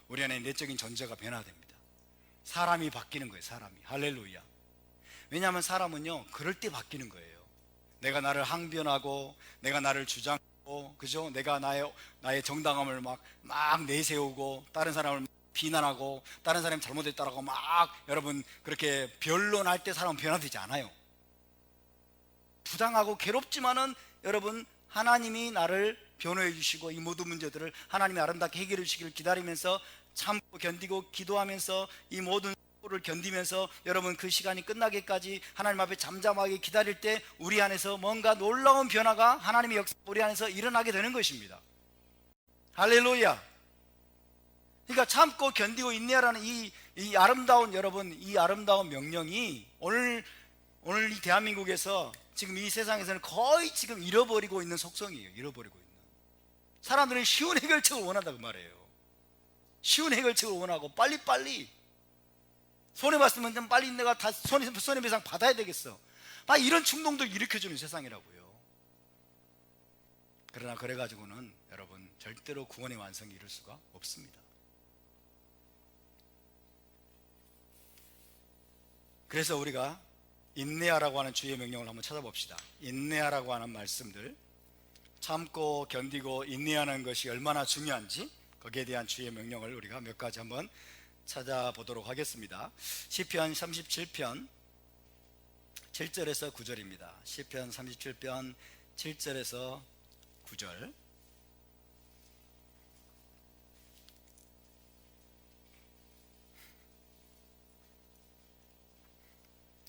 우리 안에 내적인 존재가 변화됩니다. 사람이 바뀌는 거예요. 사람이. 할렐루야. 왜냐하면 사람은요 그럴 때 바뀌는 거예요. 내가 나를 항변하고 내가 나를 주장하고, 그죠? 내가 나의 정당함을 막 내세우고 다른 사람을 비난하고 다른 사람이 잘못했다라고 막 여러분 그렇게 변론할 때 사람은 변화되지 않아요. 부당하고 괴롭지만은 여러분, 하나님이 나를 변호해 주시고 이 모든 문제들을 하나님이 아름답게 해결해 주시기를 기다리면서 참고 견디고 기도하면서 이 모든 를 견디면서 여러분 그 시간이 끝나기까지 하나님 앞에 잠잠하게 기다릴 때 우리 안에서 뭔가 놀라운 변화가 하나님의 역사 우리 안에서 일어나게 되는 것입니다. 할렐루야. 그러니까 참고 견디고 인내하라는 이 아름다운 여러분 이 아름다운 명령이 오늘 이 대한민국에서 지금 이 세상에서는 거의 지금 잃어버리고 있는 속성이에요. 잃어버리고 있는. 사람들은 쉬운 해결책을 원한다고 말해요. 쉬운 해결책을 원하고 빨리빨리 손해봤으면 좀 빨리 내가 다 손해배상 받아야 되겠어. 막 이런 충동도 일으켜주는 세상이라고요. 그러나 그래가지고는 여러분 절대로 구원의 완성이 이룰 수가 없습니다. 그래서 우리가 인내하라고 하는 주의 명령을 한번 찾아봅시다. 인내하라고 하는 말씀들, 참고 견디고 인내하는 것이 얼마나 중요한지 거기에 대한 주의 명령을 우리가 몇 가지 한번 찾아보도록 하겠습니다. 시편 37편 7절에서 9절입니다. 시편 37편 7절에서 9절.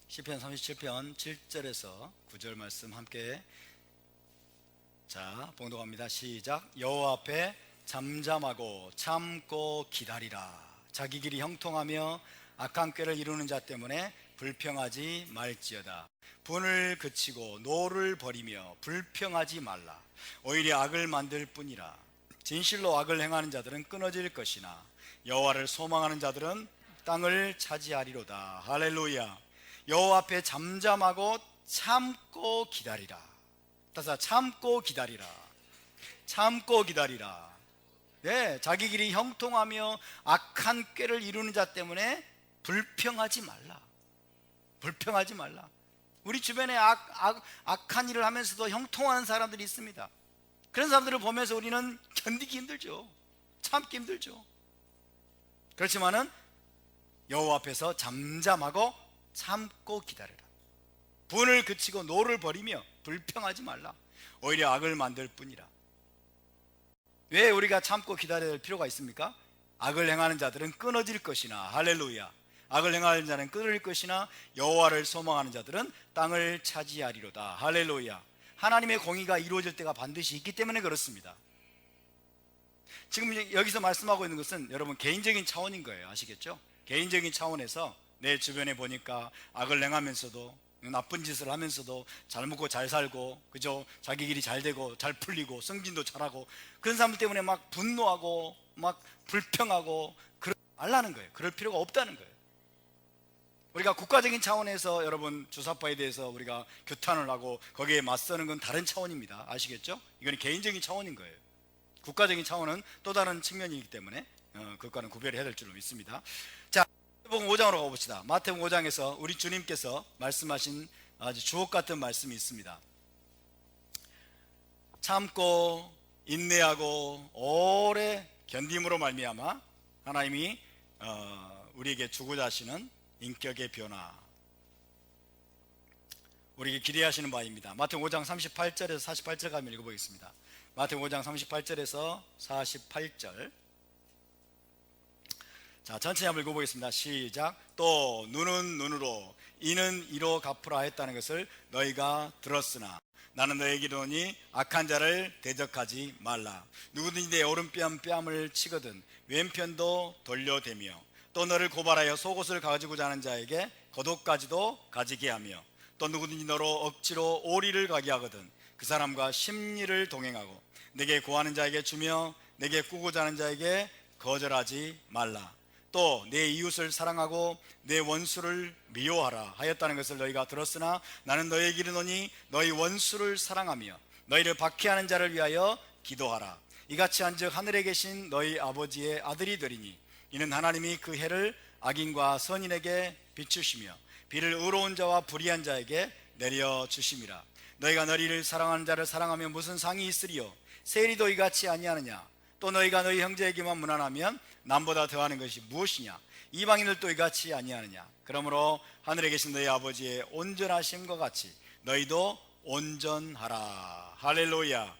시편 37편 7절에서 9절 말씀 함께 봉독합니다. 시작. 여호와 앞에 잠잠하고 참고 기다리라. 자기 길이 형통하며 악한 꾀를 이루는 자 때문에 불평하지 말지어다. 분을 그치고 노를 버리며 불평하지 말라. 오히려 악을 만들 뿐이라. 진실로 악을 행하는 자들은 끊어질 것이나 여호와를 소망하는 자들은 땅을 차지하리로다. 할렐루야. 여호와 앞에 잠잠하고 참고 기다리라. 따라서 참고 기다리라. 참고 기다리라. 네, 자기 길이 형통하며 악한 꾀를 이루는 자 때문에 불평하지 말라. 불평하지 말라. 우리 주변에 악한 일을 하면서도 형통하는 사람들이 있습니다. 그런 사람들을 보면서 우리는 견디기 힘들죠. 참기 힘들죠. 그렇지만은 여호와 앞에서 잠잠하고 참고 기다려라. 분을 그치고 노를 버리며 불평하지 말라. 오히려 악을 만들 뿐이라. 왜 우리가 참고 기다려야 할 필요가 있습니까? 악을 행하는 자들은 끊어질 것이나, 할렐루야, 악을 행하는 자는 끊어질 것이나 여호와를 소망하는 자들은 땅을 차지하리로다. 할렐루야. 하나님의 공의가 이루어질 때가 반드시 있기 때문에 그렇습니다. 지금 여기서 말씀하고 있는 것은 여러분 개인적인 차원인 거예요. 아시겠죠? 개인적인 차원에서 내 주변에 보니까 악을 행하면서도 나쁜 짓을 하면서도 잘 먹고 잘 살고, 그죠? 자기 길이 잘 되고 잘 풀리고 승진도 잘하고 그런 사람들 때문에 막 분노하고 막 불평하고 그러지 말라는 거예요. 그럴 필요가 없다는 거예요. 우리가 국가적인 차원에서 여러분 주사파에 대해서 우리가 규탄을 하고 거기에 맞서는 건 다른 차원입니다. 아시겠죠? 이건 개인적인 차원인 거예요. 국가적인 차원은 또 다른 측면이기 때문에 그것과는 구별해야 될 줄로 믿습니다. 자, 마태복음 5장으로 가봅시다. 마태복음 5장에서 우리 주님께서 말씀하신 아주 주옥 같은 말씀이 있습니다. 참고 인내하고 오래 견딤으로 말미암아 하나님이 우리에게 주고자 하시는 인격의 변화, 우리에게 기대하시는 바입니다. 마태복음 5장 38절에서 48절 가면 읽어보겠습니다. 마태복음 5장 38절에서 48절. 자, 전체 한번 읽어보겠습니다. 시작. 또 눈은 눈으로 이는 이로 갚으라 했다는 것을 너희가 들었으나 나는 너희에게 이르노니 악한 자를 대적하지 말라. 누구든지 내 오른뺨 뺨을 치거든 왼편도 돌려대며 또 너를 고발하여 속옷을 가지고자 하는 자에게 겉옷까지도 가지게 하며 또 누구든지 너로 억지로 오리를 가게 하거든 그 사람과 심리를 동행하고 내게 구하는 자에게 주며 내게 꾸고자 하는 자에게 거절하지 말라. 또 내 이웃을 사랑하고 내 원수를 미워하라 하였다는 것을 너희가 들었으나 나는 너희에게 이르노니 너희 원수를 사랑하며 너희를 박해하는 자를 위하여 기도하라. 이같이 한즉 하늘에 계신 너희 아버지의 아들이 되리니 이는 하나님이 그 해를 악인과 선인에게 비추시며 비를 의로운 자와 불의한 자에게 내려주심이라. 너희가 너희를 사랑하는 자를 사랑하며 무슨 상이 있으리요? 세리도 이같이 아니하느냐? 또 너희가 너희 형제에게만 무난하면 남보다 더하는 것이 무엇이냐? 이방인들도 이같이 아니하느냐? 그러므로 하늘에 계신 너희 아버지의 온전하심과 같이 너희도 온전하라. 할렐루야.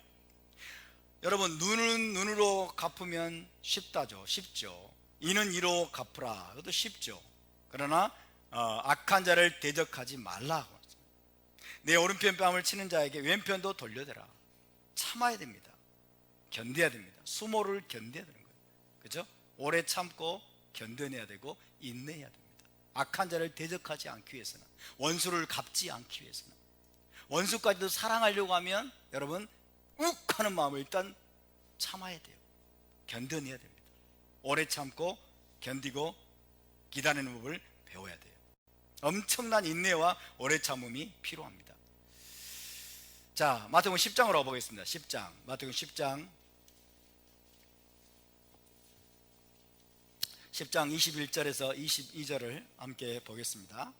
여러분, 눈은 눈으로 갚으면 쉽다죠. 쉽죠. 이는 이로 갚으라. 그것도 쉽죠. 그러나 악한 자를 대적하지 말라고. 내 오른편 뺨을 치는 자에게 왼편도 돌려대라. 참아야 됩니다. 견뎌야 됩니다. 수모를 견뎌야 되는 거예요. 그죠? 오래 참고 견뎌내야 되고 인내해야 됩니다. 악한 자를 대적하지 않기 위해서는, 원수를 갚지 않기 위해서는, 원수까지도 사랑하려고 하면 여러분 욱 하는 마음을 일단 참아야 돼요. 견뎌내야 됩니다. 오래 참고 견디고 기다리는 법을 배워야 돼요. 엄청난 인내와 오래 참음이 필요합니다. 자, 마태복음 10장으로 가보겠습니다. 10장, 마태복음 10장 21절에서 22절을 함께 보겠습니다.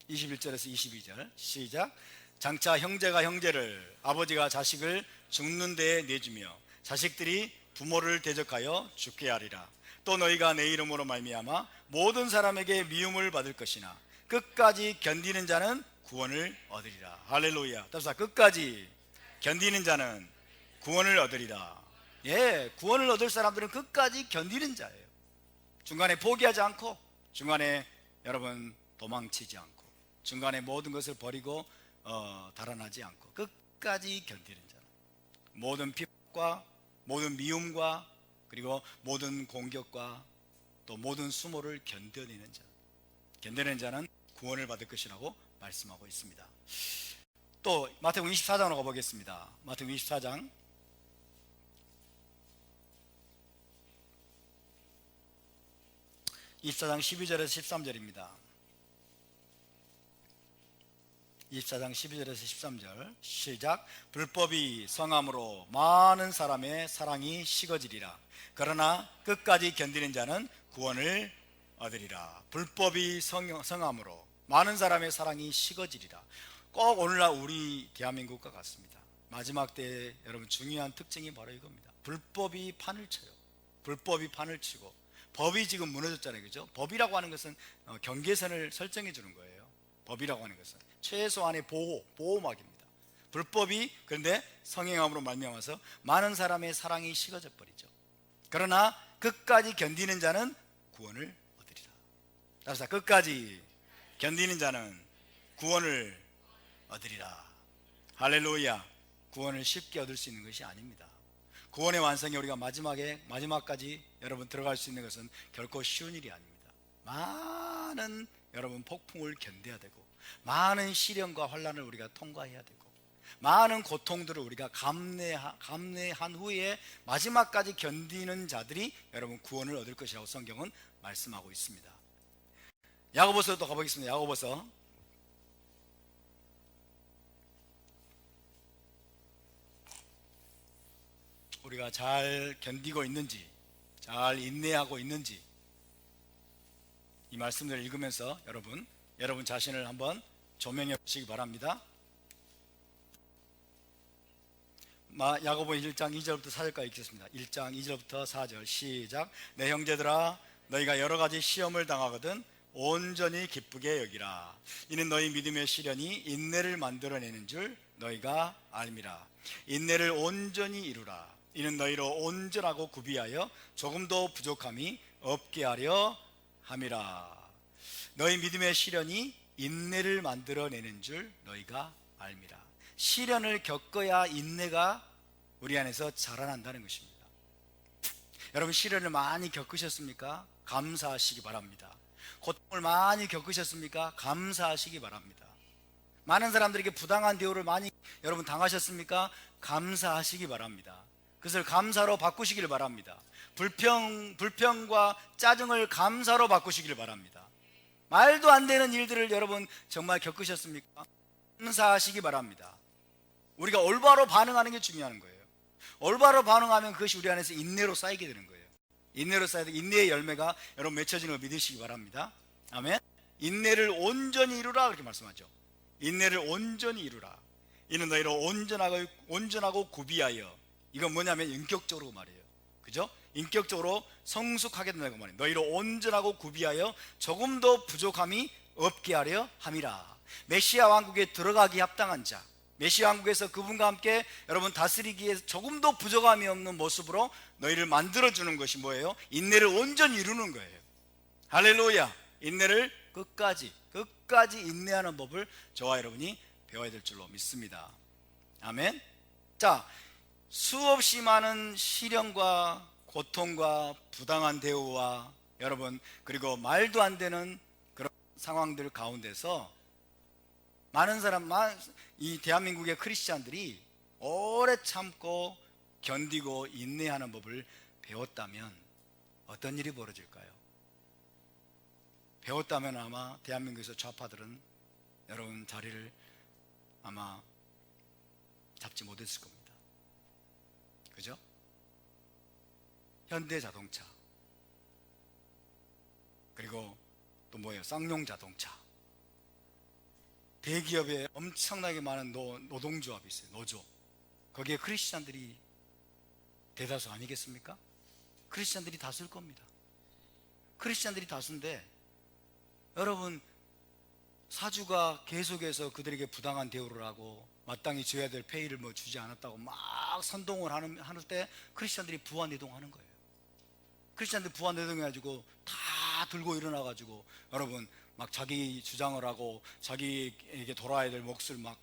21절에서 22절 시작. 장차 형제가 형제를, 아버지가 자식을 죽는 데에 내주며 자식들이 부모를 대적하여 죽게 하리라. 또 너희가 내 이름으로 말미암아 모든 사람에게 미움을 받을 것이나 끝까지 견디는 자는 구원을 얻으리라. 할렐루야. 답사. 끝까지 견디는 자는 구원을 얻으리라. 예, 구원을 얻을 사람들은 끝까지 견디는 자예요. 중간에 포기하지 않고, 중간에 여러분 도망치지 않고, 중간에 모든 것을 버리고 달아나지 않고 끝까지 견디는 자, 모든 핍박과 모든 미움과 그리고 모든 공격과 또 모든 수모를 견뎌내는 자, 견뎌내는 자는 구원을 받을 것이라고 말씀하고 있습니다. 또 마태복음 24장으로 가보겠습니다. 마태복음 24장 12절에서 13절입니다. 24장 12절에서 13절 시작. 불법이 성함으로 많은 사람의 사랑이 식어지리라. 그러나 끝까지 견디는 자는 구원을 얻으리라. 불법이 성함으로 많은 사람의 사랑이 식어지리라. 꼭 오늘날 우리 대한민국과 같습니다. 마지막 때에 여러분 중요한 특징이 바로 이겁니다. 불법이 판을 쳐요. 불법이 판을 치고 법이 지금 무너졌잖아요. 그죠? 법이라고 하는 것은 경계선을 설정해 주는 거예요. 법이라고 하는 것은 최소한의 보호막입니다. 불법이 그런데 성행함으로 말미암아서 많은 사람의 사랑이 식어져 버리죠. 그러나 끝까지 견디는 자는 구원을 얻으리라. 따라서 끝까지 견디는 자는 구원을 얻으리라. 할렐루야. 구원을 쉽게 얻을 수 있는 것이 아닙니다. 구원의 완성에 우리가 마지막까지 여러분 들어갈 수 있는 것은 결코 쉬운 일이 아닙니다. 많은 여러분 폭풍을 견뎌야 되고, 많은 시련과 환난을 우리가 통과해야 되고, 많은 고통들을 우리가 감내한 후에 마지막까지 견디는 자들이 여러분 구원을 얻을 것이라고 성경은 말씀하고 있습니다. 야고보서도 가보겠습니다. 야고보서 우리가 잘 견디고 있는지, 잘 인내하고 있는지 이 말씀들을 읽으면서 여러분 자신을 한번 조명해 보시기 바랍니다. 야고보 1장 2절부터 4절까지 읽겠습니다. 1장 2절부터 4절 시작. 내 형제들아, 너희가 여러 가지 시험을 당하거든 온전히 기쁘게 여기라. 이는 너희 믿음의 시련이 인내를 만들어내는 줄 너희가 알미라. 인내를 온전히 이루라. 이는 너희로 온전하고 구비하여 조금도 부족함이 없게 하려 함이라. 너희 믿음의 시련이 인내를 만들어내는 줄 너희가 알미라. 시련을 겪어야 인내가 우리 안에서 자라난다는 것입니다. 여러분 시련을 많이 겪으셨습니까? 감사하시기 바랍니다. 고통을 많이 겪으셨습니까? 감사하시기 바랍니다. 많은 사람들에게 부당한 대우를 많이 여러분 당하셨습니까? 감사하시기 바랍니다. 그것을 감사로 바꾸시길 바랍니다. 불평과 짜증을 감사로 바꾸시길 바랍니다. 말도 안 되는 일들을 여러분 정말 겪으셨습니까? 감사하시기 바랍니다. 우리가 올바로 반응하는 게 중요한 거예요. 올바로 반응하면 그것이 우리 안에서 인내로 쌓이게 되는 거예요. 인내로 쌓여서 인내의 열매가 여러분 맺혀지는 걸 믿으시기 바랍니다. 아멘. 인내를 온전히 이루라 그렇게 말씀하죠. 인내를 온전히 이루라. 이는 너희로 온전하고 구비하여, 이건 뭐냐면 인격적으로 말이에요. 그죠? 인격적으로 성숙하게 된다고 말이에요. 너희로 온전하고 구비하여 조금도 부족함이 없게 하려 함이라. 메시아 왕국에 들어가기 합당한 자, 메시아 왕국에서 그분과 함께 여러분 다스리기에 조금도 부족함이 없는 모습으로 너희를 만들어주는 것이 뭐예요? 인내를 온전히 이루는 거예요. 할렐루야. 인내를 끝까지 인내하는 법을 저와 여러분이 배워야 될 줄로 믿습니다. 아멘. 자, 수없이 많은 시련과 고통과 부당한 대우와 여러분, 그리고 말도 안 되는 그런 상황들 가운데서 많은 이 대한민국의 크리스찬들이 오래 참고 견디고 인내하는 법을 배웠다면 어떤 일이 벌어질까요? 배웠다면 아마 대한민국에서 좌파들은 여러분 자리를 아마 잡지 못했을 겁니다. 그죠? 현대자동차, 그리고 또 뭐예요? 쌍용자동차, 대기업에 엄청나게 많은 노동조합이 있어요. 노조. 거기에 크리스찬들이 대다수 아니겠습니까? 크리스찬들이 다수일 겁니다. 크리스찬들이 다수인데 여러분, 사주가 계속해서 그들에게 부당한 대우를 하고 마땅히 줘야 될 페이를 주지 않았다고 막 선동을 하는 때 크리스찬들이 부안이동하는 거예요. 크리스찬들이 부안이동해가지고 다 들고 일어나가지고 여러분 막 자기 주장을 하고 자기에게 돌아야 될 몫을 막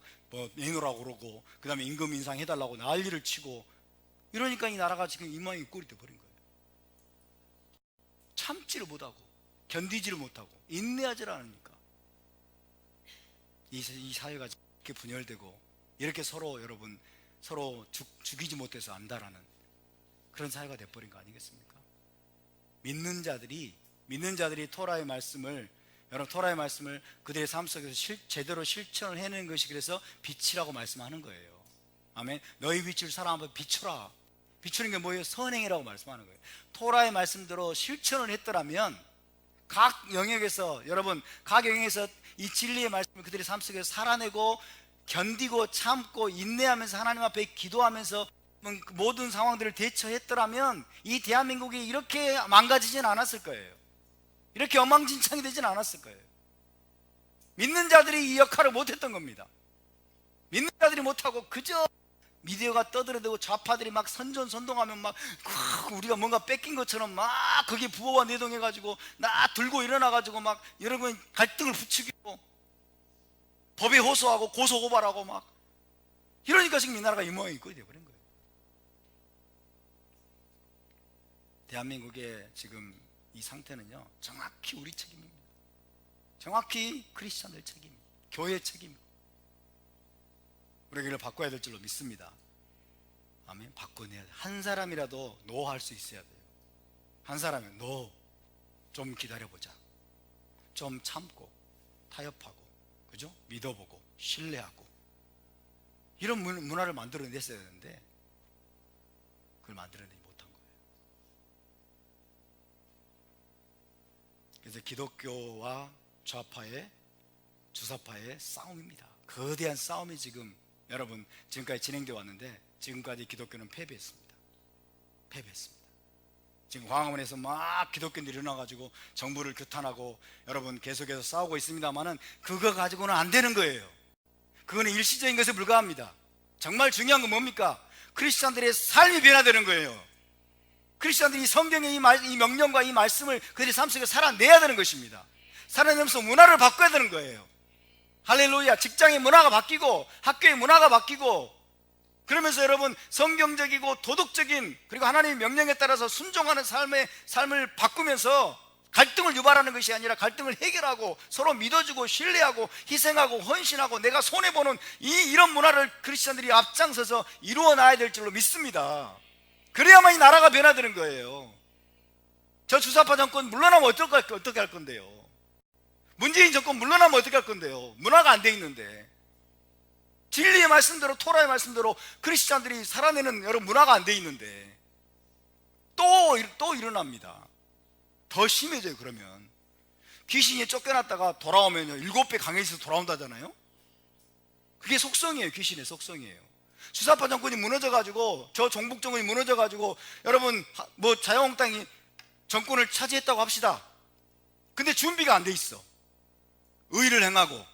내놓으라고 그러고, 그 다음에 임금 인상해달라고 난리를 치고, 이러니까 이 나라가 지금 이 모양이 꼴이 돼버린 거예요. 참지를 못하고 견디지를 못하고 인내하지를 않으니까 이 사회가 이렇게 분열되고 이렇게 서로 여러분 서로 죽이지 못해서 안다라는 그런 사회가 돼버린 거 아니겠습니까? 믿는 자들이 토라의 말씀을 그들의 삶 속에서 제대로 실천을 해내는 것이 그래서 빛이라고 말씀하는 거예요. 아멘. 너희 빛을 사람 앞에 비추라. 비추는 게 뭐예요? 선행이라고 말씀하는 거예요. 토라의 말씀대로 실천을 했더라면 각 영역에서 이 진리의 말씀을 그들의 삶 속에서 살아내고 견디고 참고 인내하면서 하나님 앞에 기도하면서 모든 상황들을 대처했더라면 이 대한민국이 이렇게 망가지진 않았을 거예요. 이렇게 엉망진창이 되진 않았을 거예요. 믿는 자들이 이 역할을 못했던 겁니다. 믿는 자들이 못하고 그저 미디어가 떠들어대고 좌파들이 막 선동하면 막 우리가 뭔가 뺏긴 것처럼 막 거기에 부호가 내동해가지고 나 들고 일어나가지고 막 여러분 갈등을 부추기고 법에 호소하고 고소고발하고 막 이러니까 지금 이 나라가 이 모양이 꼴이 돼버린 거예요. 대한민국의 지금 이 상태는요 정확히 우리 책임입니다. 정확히 크리스찬들 책임입니다. 교회 책임입니다. 우리가 이걸 바꿔야 될 줄로 믿습니다. 아멘. 바꿔내야 돼요. 한 사람이라도 노 할 수 있어야 돼요. 한 사람이 노, 좀 기다려보자, 좀 참고 타협하고, 그죠? 믿어보고 신뢰하고 이런 문화를 만들어냈어야 되는데 그걸 만들어내지 못한 거예요. 그래서 기독교와 좌파의 주사파의 싸움입니다. 거대한 싸움이 지금 여러분 지금까지 진행되어 왔는데 지금까지 기독교는 패배했습니다. 지금 광화문에서 막 기독교인들이 일어나가지고 정부를 규탄하고 여러분 계속해서 싸우고 있습니다만은 그거 가지고는 안 되는 거예요. 그거는 일시적인 것에 불과합니다. 정말 중요한 건 뭡니까? 크리스찬들의 삶이 변화되는 거예요. 크리스찬들이 성경의 이 명령과 이 말씀을 그들의 삶 속에 살아내야 되는 것입니다. 살아내면서 문화를 바꿔야 되는 거예요. 할렐루야. 직장의 문화가 바뀌고 학교의 문화가 바뀌고 그러면서 여러분 성경적이고 도덕적인 그리고 하나님의 명령에 따라서 순종하는 삶을 바꾸면서 갈등을 유발하는 것이 아니라 갈등을 해결하고 서로 믿어주고 신뢰하고 희생하고 헌신하고 내가 손해보는 이런 문화를 크리스천들이 앞장서서 이루어놔야 될 줄로 믿습니다. 그래야만 이 나라가 변화되는 거예요. 저 주사파 정권 물러나면 어떻게 할 건데요? 문재인 정권 물러나면 어떻게 할 건데요? 문화가 안 돼 있는데 진리의 말씀대로 토라의 말씀대로 크리스찬들이 살아내는 여러 문화가 안 돼 있는데 또 일어납니다. 더 심해져요. 그러면 귀신이 쫓겨났다가 돌아오면요 7배 강해져서 돌아온다잖아요. 그게 속성이에요. 귀신의 속성이에요. 주사파 정권이 무너져가지고 저 종북 정권이 무너져가지고 여러분 자유한국당이 정권을 차지했다고 합시다. 근데 준비가 안 돼 있어. 의를 행하고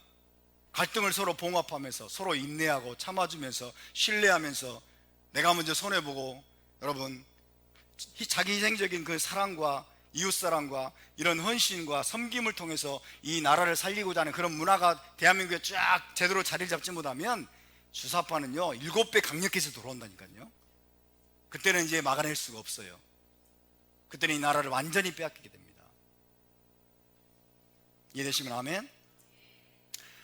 갈등을 서로 봉합하면서 서로 인내하고 참아주면서 신뢰하면서 내가 먼저 손해보고, 여러분 자기희생적인 그 사랑과 이웃사랑과 이런 헌신과 섬김을 통해서 이 나라를 살리고자 하는 그런 문화가 대한민국에 쫙 제대로 자리를 잡지 못하면 주사파는요 7배 강력해서 돌아온다니까요. 그때는 이제 막아낼 수가 없어요. 그때는 이 나라를 완전히 빼앗기게 됩니다. 이해되시면 아멘.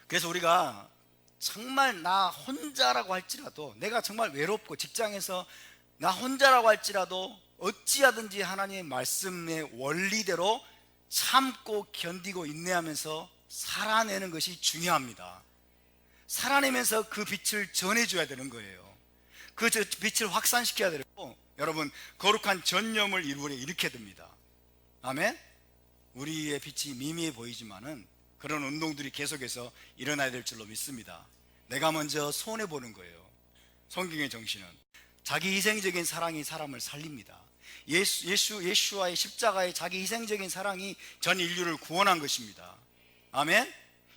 그래서 우리가 정말 나 혼자라고 할지라도, 내가 정말 외롭고 직장에서 나 혼자라고 할지라도 어찌하든지 하나님의 말씀의 원리대로 참고 견디고 인내하면서 살아내는 것이 중요합니다. 살아내면서 그 빛을 전해줘야 되는 거예요. 그 빛을 확산시켜야 되고, 여러분 거룩한 전념을 일으켜야 됩니다. 아멘. 우리의 빛이 미미해 보이지만은 그런 운동들이 계속해서 일어나야 될 줄로 믿습니다. 내가 먼저 손해보는 거예요. 성경의 정신은 자기 희생적인 사랑이 사람을 살립니다. 예수와의 십자가의 자기 희생적인 사랑이 전 인류를 구원한 것입니다. 아멘.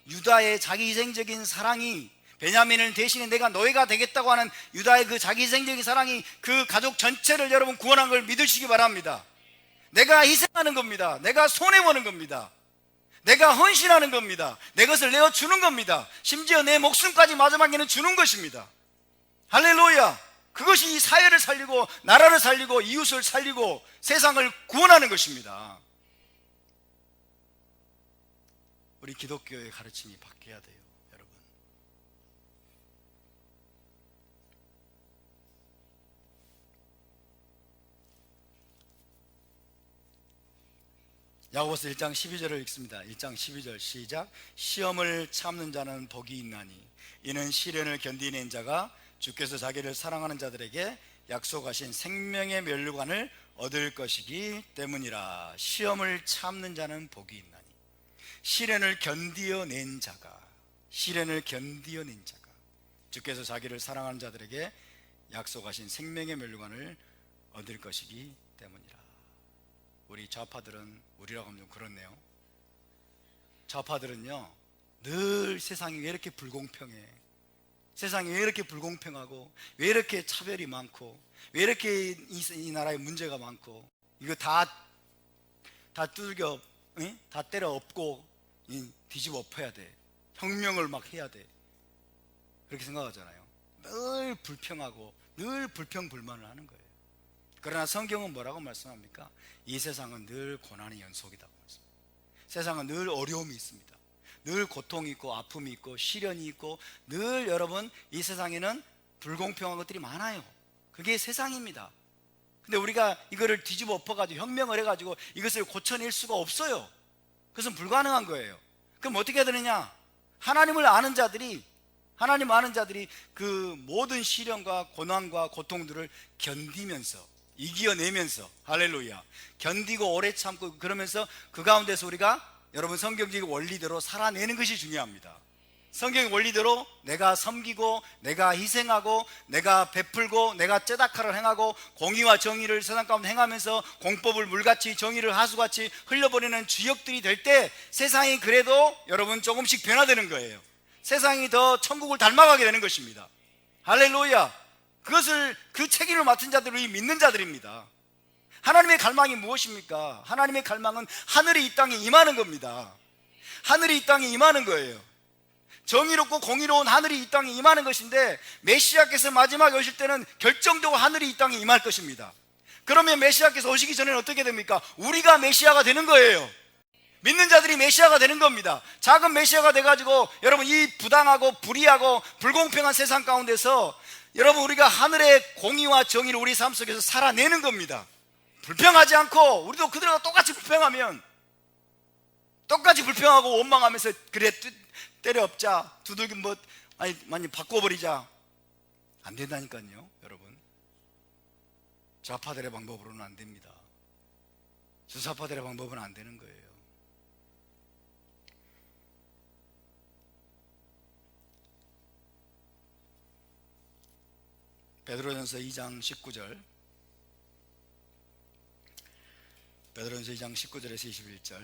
유다의 자기 희생적인 사랑이, 베냐민을 대신에 내가 너희가 되겠다고 하는 유다의 그 자기 희생적인 사랑이 그 가족 전체를 여러분 구원한 걸 믿으시기 바랍니다. 내가 희생하는 겁니다. 내가 손해보는 겁니다. 내가 헌신하는 겁니다. 내 것을 내어주는 겁니다. 심지어 내 목숨까지 마지막에는 주는 것입니다. 할렐루야. 그것이 이 사회를 살리고 나라를 살리고 이웃을 살리고 세상을 구원하는 것입니다. 우리 기독교의 가르침이 바뀌어야 돼요, 여러분. 야고보서 1장 12절을 읽습니다. 1장 12절 시작. 시험을 참는 자는 복이 있나니 이는 시련을 견디는 자가 주께서 자기를 사랑하는 자들에게 약속하신 생명의 면류관을 얻을 것이기 때문이라. 시험을 참는 자는 복이 있나니, 시련을 견디어낸 자가 주께서 자기를 사랑하는 자들에게 약속하신 생명의 면류관을 얻을 것이기 때문이라. 우리 좌파들은, 우리라고 하면 좀 그렇네요. 좌파들은요 늘 세상이 왜 이렇게 불공평해, 세상이 왜 이렇게 불공평하고, 왜 이렇게 차별이 많고, 왜 이렇게 이 나라에 문제가 많고, 이거 다 두들겨, 다 때려 엎고 뒤집어 엎어야 돼, 혁명을 막 해야 돼, 그렇게 생각하잖아요. 늘 불평하고 늘 불평불만을 하는 거예요. 그러나 성경은 뭐라고 말씀합니까? 이 세상은 늘 고난의 연속이라고 말씀합니다. 세상은 늘 어려움이 있습니다. 늘 고통이 있고 아픔이 있고 시련이 있고, 늘 여러분 이 세상에는 불공평한 것들이 많아요. 그게 세상입니다. 근데 우리가 이거를 뒤집어 엎어가지고 혁명을 해가지고 이것을 고쳐낼 수가 없어요. 그것은 불가능한 거예요. 그럼 어떻게 해야 되느냐? 하나님을 아는 자들이, 하나님 아는 자들이 그 모든 시련과 고난과 고통들을 견디면서, 이겨내면서, 할렐루야, 견디고 오래 참고 그러면서 그 가운데서 우리가 여러분 성경적인 원리대로 살아내는 것이 중요합니다. 성경의 원리대로 내가 섬기고 내가 희생하고 내가 베풀고 내가 째다카를 행하고 공의와 정의를 세상 가운데 행하면서 공법을 물같이 정의를 하수같이 흘려버리는 주역들이 될 때 세상이 그래도 여러분 조금씩 변화되는 거예요. 세상이 더 천국을 닮아가게 되는 것입니다. 할렐루야. 그것을, 그 책임을 맡은 자들이 믿는 자들입니다. 하나님의 갈망이 무엇입니까? 하나님의 갈망은 하늘이 이 땅에 임하는 겁니다. 하늘이 이 땅에 임하는 거예요. 정의롭고 공의로운 하늘이 이 땅에 임하는 것인데, 메시아께서 마지막에 오실 때는 결정적으로 하늘이 이 땅에 임할 것입니다. 그러면 메시아께서 오시기 전에는 어떻게 됩니까? 우리가 메시아가 되는 거예요. 믿는 자들이 메시아가 되는 겁니다. 작은 메시아가 돼가지고 여러분 이 부당하고 불의하고 불공평한 세상 가운데서 여러분 우리가 하늘의 공의와 정의를 우리 삶 속에서 살아내는 겁니다. 불평하지 않고, 우리도 그들과 똑같이 불평하면, 똑같이 불평하고 원망하면서 그래 때려 엎자, 두들겨 많이 바꿔버리자, 안 된다니까요. 여러분 좌파들의 방법으로는 안 됩니다. 주사파들의 방법은 안 되는 거예요. 베드로전서 2장 19절, 베드로전서 2장 19절에서 21절.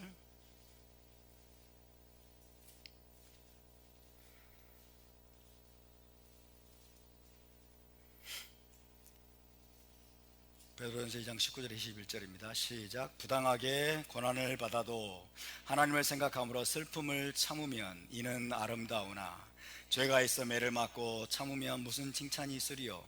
베드로전서 2장 19절 21절입니다. 시작. 부당하게 고난을 받아도 하나님을 생각함으로 슬픔을 참으면 이는 아름다우나 죄가 있어 매를 맞고 참으면 무슨 칭찬이 있으리요.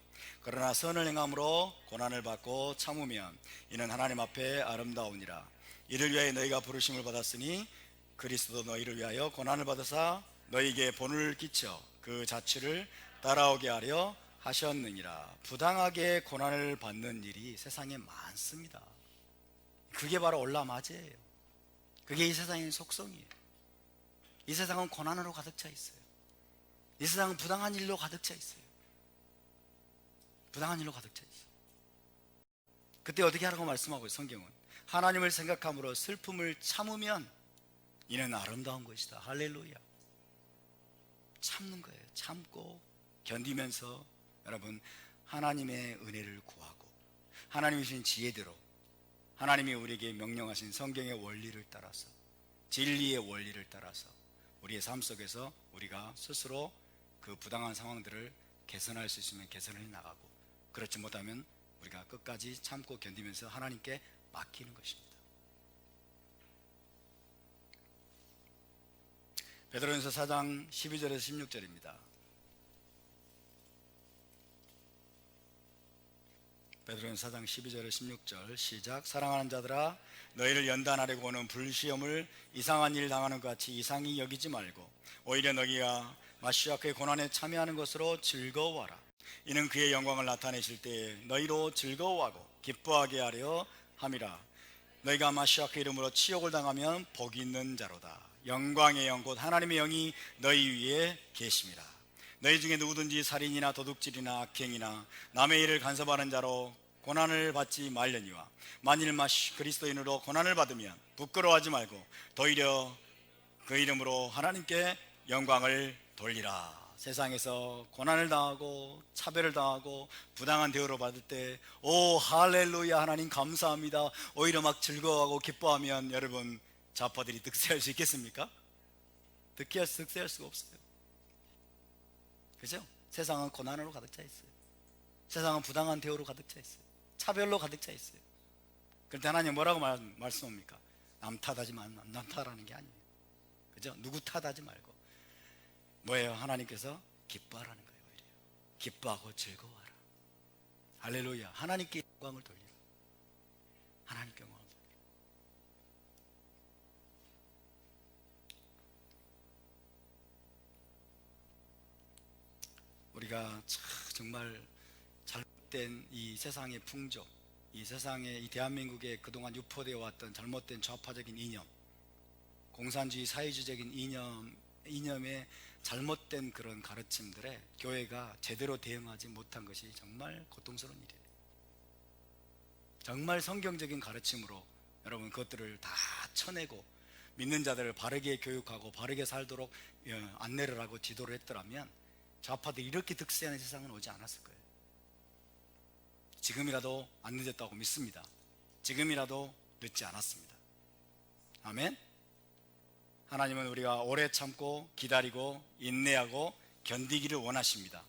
그러나 선을 행함으로 고난을 받고 참으면 이는 하나님 앞에 아름다우니라. 이를 위하여 너희가 부르심을 받았으니 그리스도 너희를 위하여 고난을 받으사 너희에게 본을 끼쳐 그 자취를 따라오게 하려 하셨느니라. 부당하게 고난을 받는 일이 세상에 많습니다. 그게 바로 올라맞이에요. 그게 이 세상의 속성이에요. 이 세상은 고난으로 가득 차 있어요. 이 세상은 부당한 일로 가득 차 있어요. 부당한 일로 가득 차 있어요. 그때 어떻게 하라고 말씀하고 있어요? 성경은 하나님을 생각함으로 슬픔을 참으면 이는 아름다운 것이다. 할렐루야. 참는 거예요. 참고 견디면서 여러분 하나님의 은혜를 구하고 하나님이 주신 지혜대로 하나님이 우리에게 명령하신 성경의 원리를 따라서 진리의 원리를 따라서 우리의 삶 속에서 우리가 스스로 그 부당한 상황들을 개선할 수 있으면 개선해 나가고 그렇지 못하면 우리가 끝까지 참고 견디면서 하나님께 맡기는 것입니다. 베드로전서 4장 12절에서 16절입니다. 베드로전서 4장 12절에서 16절 시작. 사랑하는 자들아 너희를 연단하려고 오는 불시험을 이상한 일 당하는 것 같이 이상히 여기지 말고 오히려 너희가 마시아크의 고난에 참여하는 것으로 즐거워하라. 이는 그의 영광을 나타내실 때에 너희로 즐거워하고 기뻐하게 하려 함이라. 너희가 마시아크 이름으로 치욕을 당하면 복이 있는 자로다. 영광의 영 곧 하나님의 영이 너희 위에 계심이라. 너희 중에 누구든지 살인이나 도둑질이나 악행이나 남의 일을 간섭하는 자로 고난을 받지 말려니와 만일 그리스도인으로 고난을 받으면 부끄러워하지 말고 도리어 그 이름으로 하나님께 영광을 돌리라. 세상에서 고난을 당하고 차별을 당하고 부당한 대우를 받을 때 오 할렐루야 하나님 감사합니다 오히려 막 즐거워하고 기뻐하면 여러분 좌파들이 득세할 수 있겠습니까? 득세할 수가 없어요. 그죠? 세상은 고난으로 가득 차 있어요. 세상은 부당한 대우로 가득 차 있어요. 차별로 가득 차 있어요. 그런데 하나님 뭐라고 말씀합니까? 남 탓하지만 남 탓하는 게 아니에요. 그죠? 누구 탓하지 말고 뭐예요? 하나님께서 기뻐하라는 거예요. 오히려 기뻐하고 즐거워하라. 할렐루야. 하나님께 영광을 돌리라. 하나님께 영광을 돌리라. 우리가 정말 잘못된 이 세상의 풍조, 이 세상의 이 대한민국에 그동안 유포되어 왔던 잘못된 좌파적인 이념, 공산주의 사회주의적인 이념의 잘못된 그런 가르침들에 교회가 제대로 대응하지 못한 것이 정말 고통스러운 일이에요. 정말 성경적인 가르침으로 여러분 그것들을 다 쳐내고 믿는 자들을 바르게 교육하고 바르게 살도록 안내를 하고 지도를 했더라면 좌파들이 이렇게 득세하는 세상은 오지 않았을 거예요. 지금이라도 안 늦었다고 믿습니다. 지금이라도 늦지 않았습니다. 아멘. 하나님은 우리가 오래 참고 기다리고 인내하고 견디기를 원하십니다.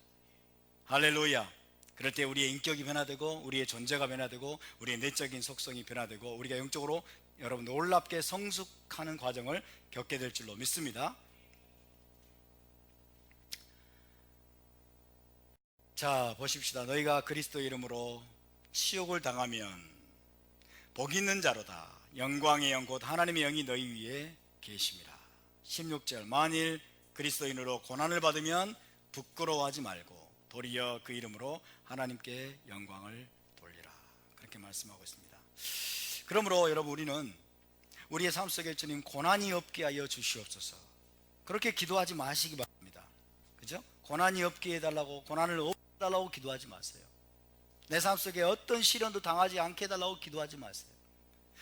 할렐루야. 그럴 때 우리의 인격이 변화되고 우리의 존재가 변화되고 우리의 내적인 속성이 변화되고 우리가 영적으로 여러분 놀랍게 성숙하는 과정을 겪게 될 줄로 믿습니다. 자 보십시다. 너희가 그리스도 이름으로 치욕을 당하면 복 있는 자로다. 영광의 영 곧 하나님의 영이 너희 위에 계심이라. 16절 만일 그리스도인으로 고난을 받으면 부끄러워하지 말고 도리어 그 이름으로 하나님께 영광을 돌리라. 그렇게 말씀하고 있습니다. 그러므로 여러분 우리는 우리의 삶 속에 주님 고난이 없게 하여 주시옵소서 그렇게 기도하지 마시기 바랍니다. 그죠? 고난이 없게 해달라고 고난을 없게 해달라고 기도하지 마세요. 내 삶 속에 어떤 시련도 당하지 않게 해달라고 기도하지 마세요.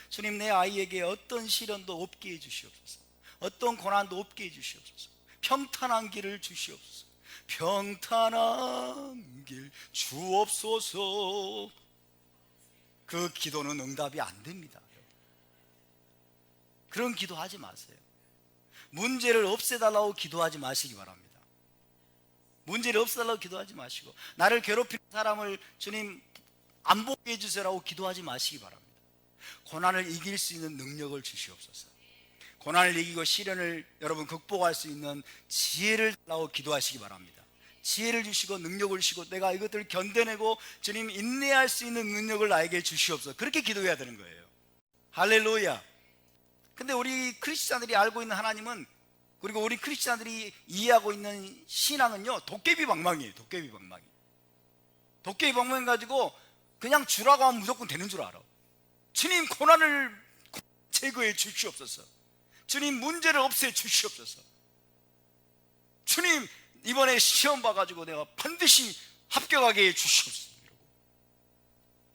주님 내 아이에게 어떤 시련도 없게 해주시옵소서 어떤 고난도 없게 해주시옵소서 평탄한 길을 주시옵소서 평탄한 길 주옵소서. 그 기도는 응답이 안 됩니다. 그런 기도하지 마세요. 문제를 없애달라고 기도하지 마시기 바랍니다. 문제를 없애달라고 기도하지 마시고 나를 괴롭히는 사람을 주님 안 보게 해주세요라고 기도하지 마시기 바랍니다. 고난을 이길 수 있는 능력을 주시옵소서. 고난을 이기고 시련을 여러분 극복할 수 있는 지혜를 달라고 기도하시기 바랍니다. 지혜를 주시고 능력을 주시고 내가 이것들을 견뎌내고 주님 인내할 수 있는 능력을 나에게 주시옵소서. 그렇게 기도해야 되는 거예요. 할렐루야. 근데 우리 크리스찬들이 알고 있는 하나님은, 그리고 우리 크리스찬들이 이해하고 있는 신앙은요, 도깨비 방망이에요. 도깨비 방망이. 도깨비 방망이 가지고 그냥 주라고 하면 무조건 되는 줄 알아. 주님 고난을 제거해 주시옵소서. 주님 문제를 없애 주시옵소서. 주님 이번에 시험 봐가지고 내가 반드시 합격하게 해 주시옵소서.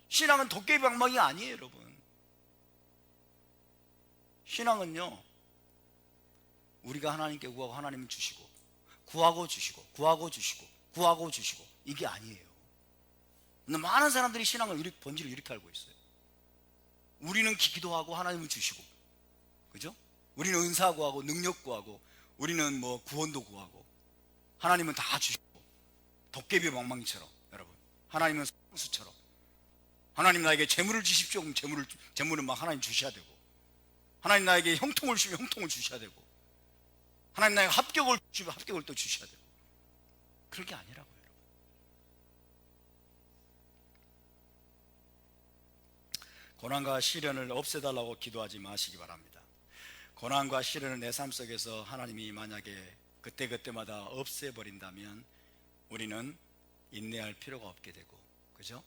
신앙은 도깨비 방망이 아니에요, 여러분. 신앙은요, 우리가 하나님께 구하고 하나님은 주시고, 구하고 주시고, 구하고 주시고, 구하고 주시고, 이게 아니에요. 근데 많은 사람들이 신앙을 본질을 이렇게 알고 있어요. 우리는 기도하고 하나님은 주시고, 그죠? 우리는 은사 구하고 능력 구하고, 우리는 뭐 구원도 구하고, 하나님은 다 주시고, 도깨비 방망이처럼. 여러분, 하나님은 수처럼 하나님 나에게 재물을 주십시오. 그럼 재물은 막 하나님 주셔야 되고, 하나님 나에게 형통을 주시면 형통을 주셔야 되고, 하나님 나에게 합격을 주시면 합격을 또 주셔야 되고. 그런 게 아니라고요, 여러분. 고난과 시련을 없애달라고 기도하지 마시기 바랍니다. 고난과 시련을 내 삶 속에서 하나님이 만약에 그때그때마다 없애버린다면 우리는 인내할 필요가 없게 되고, 그죠?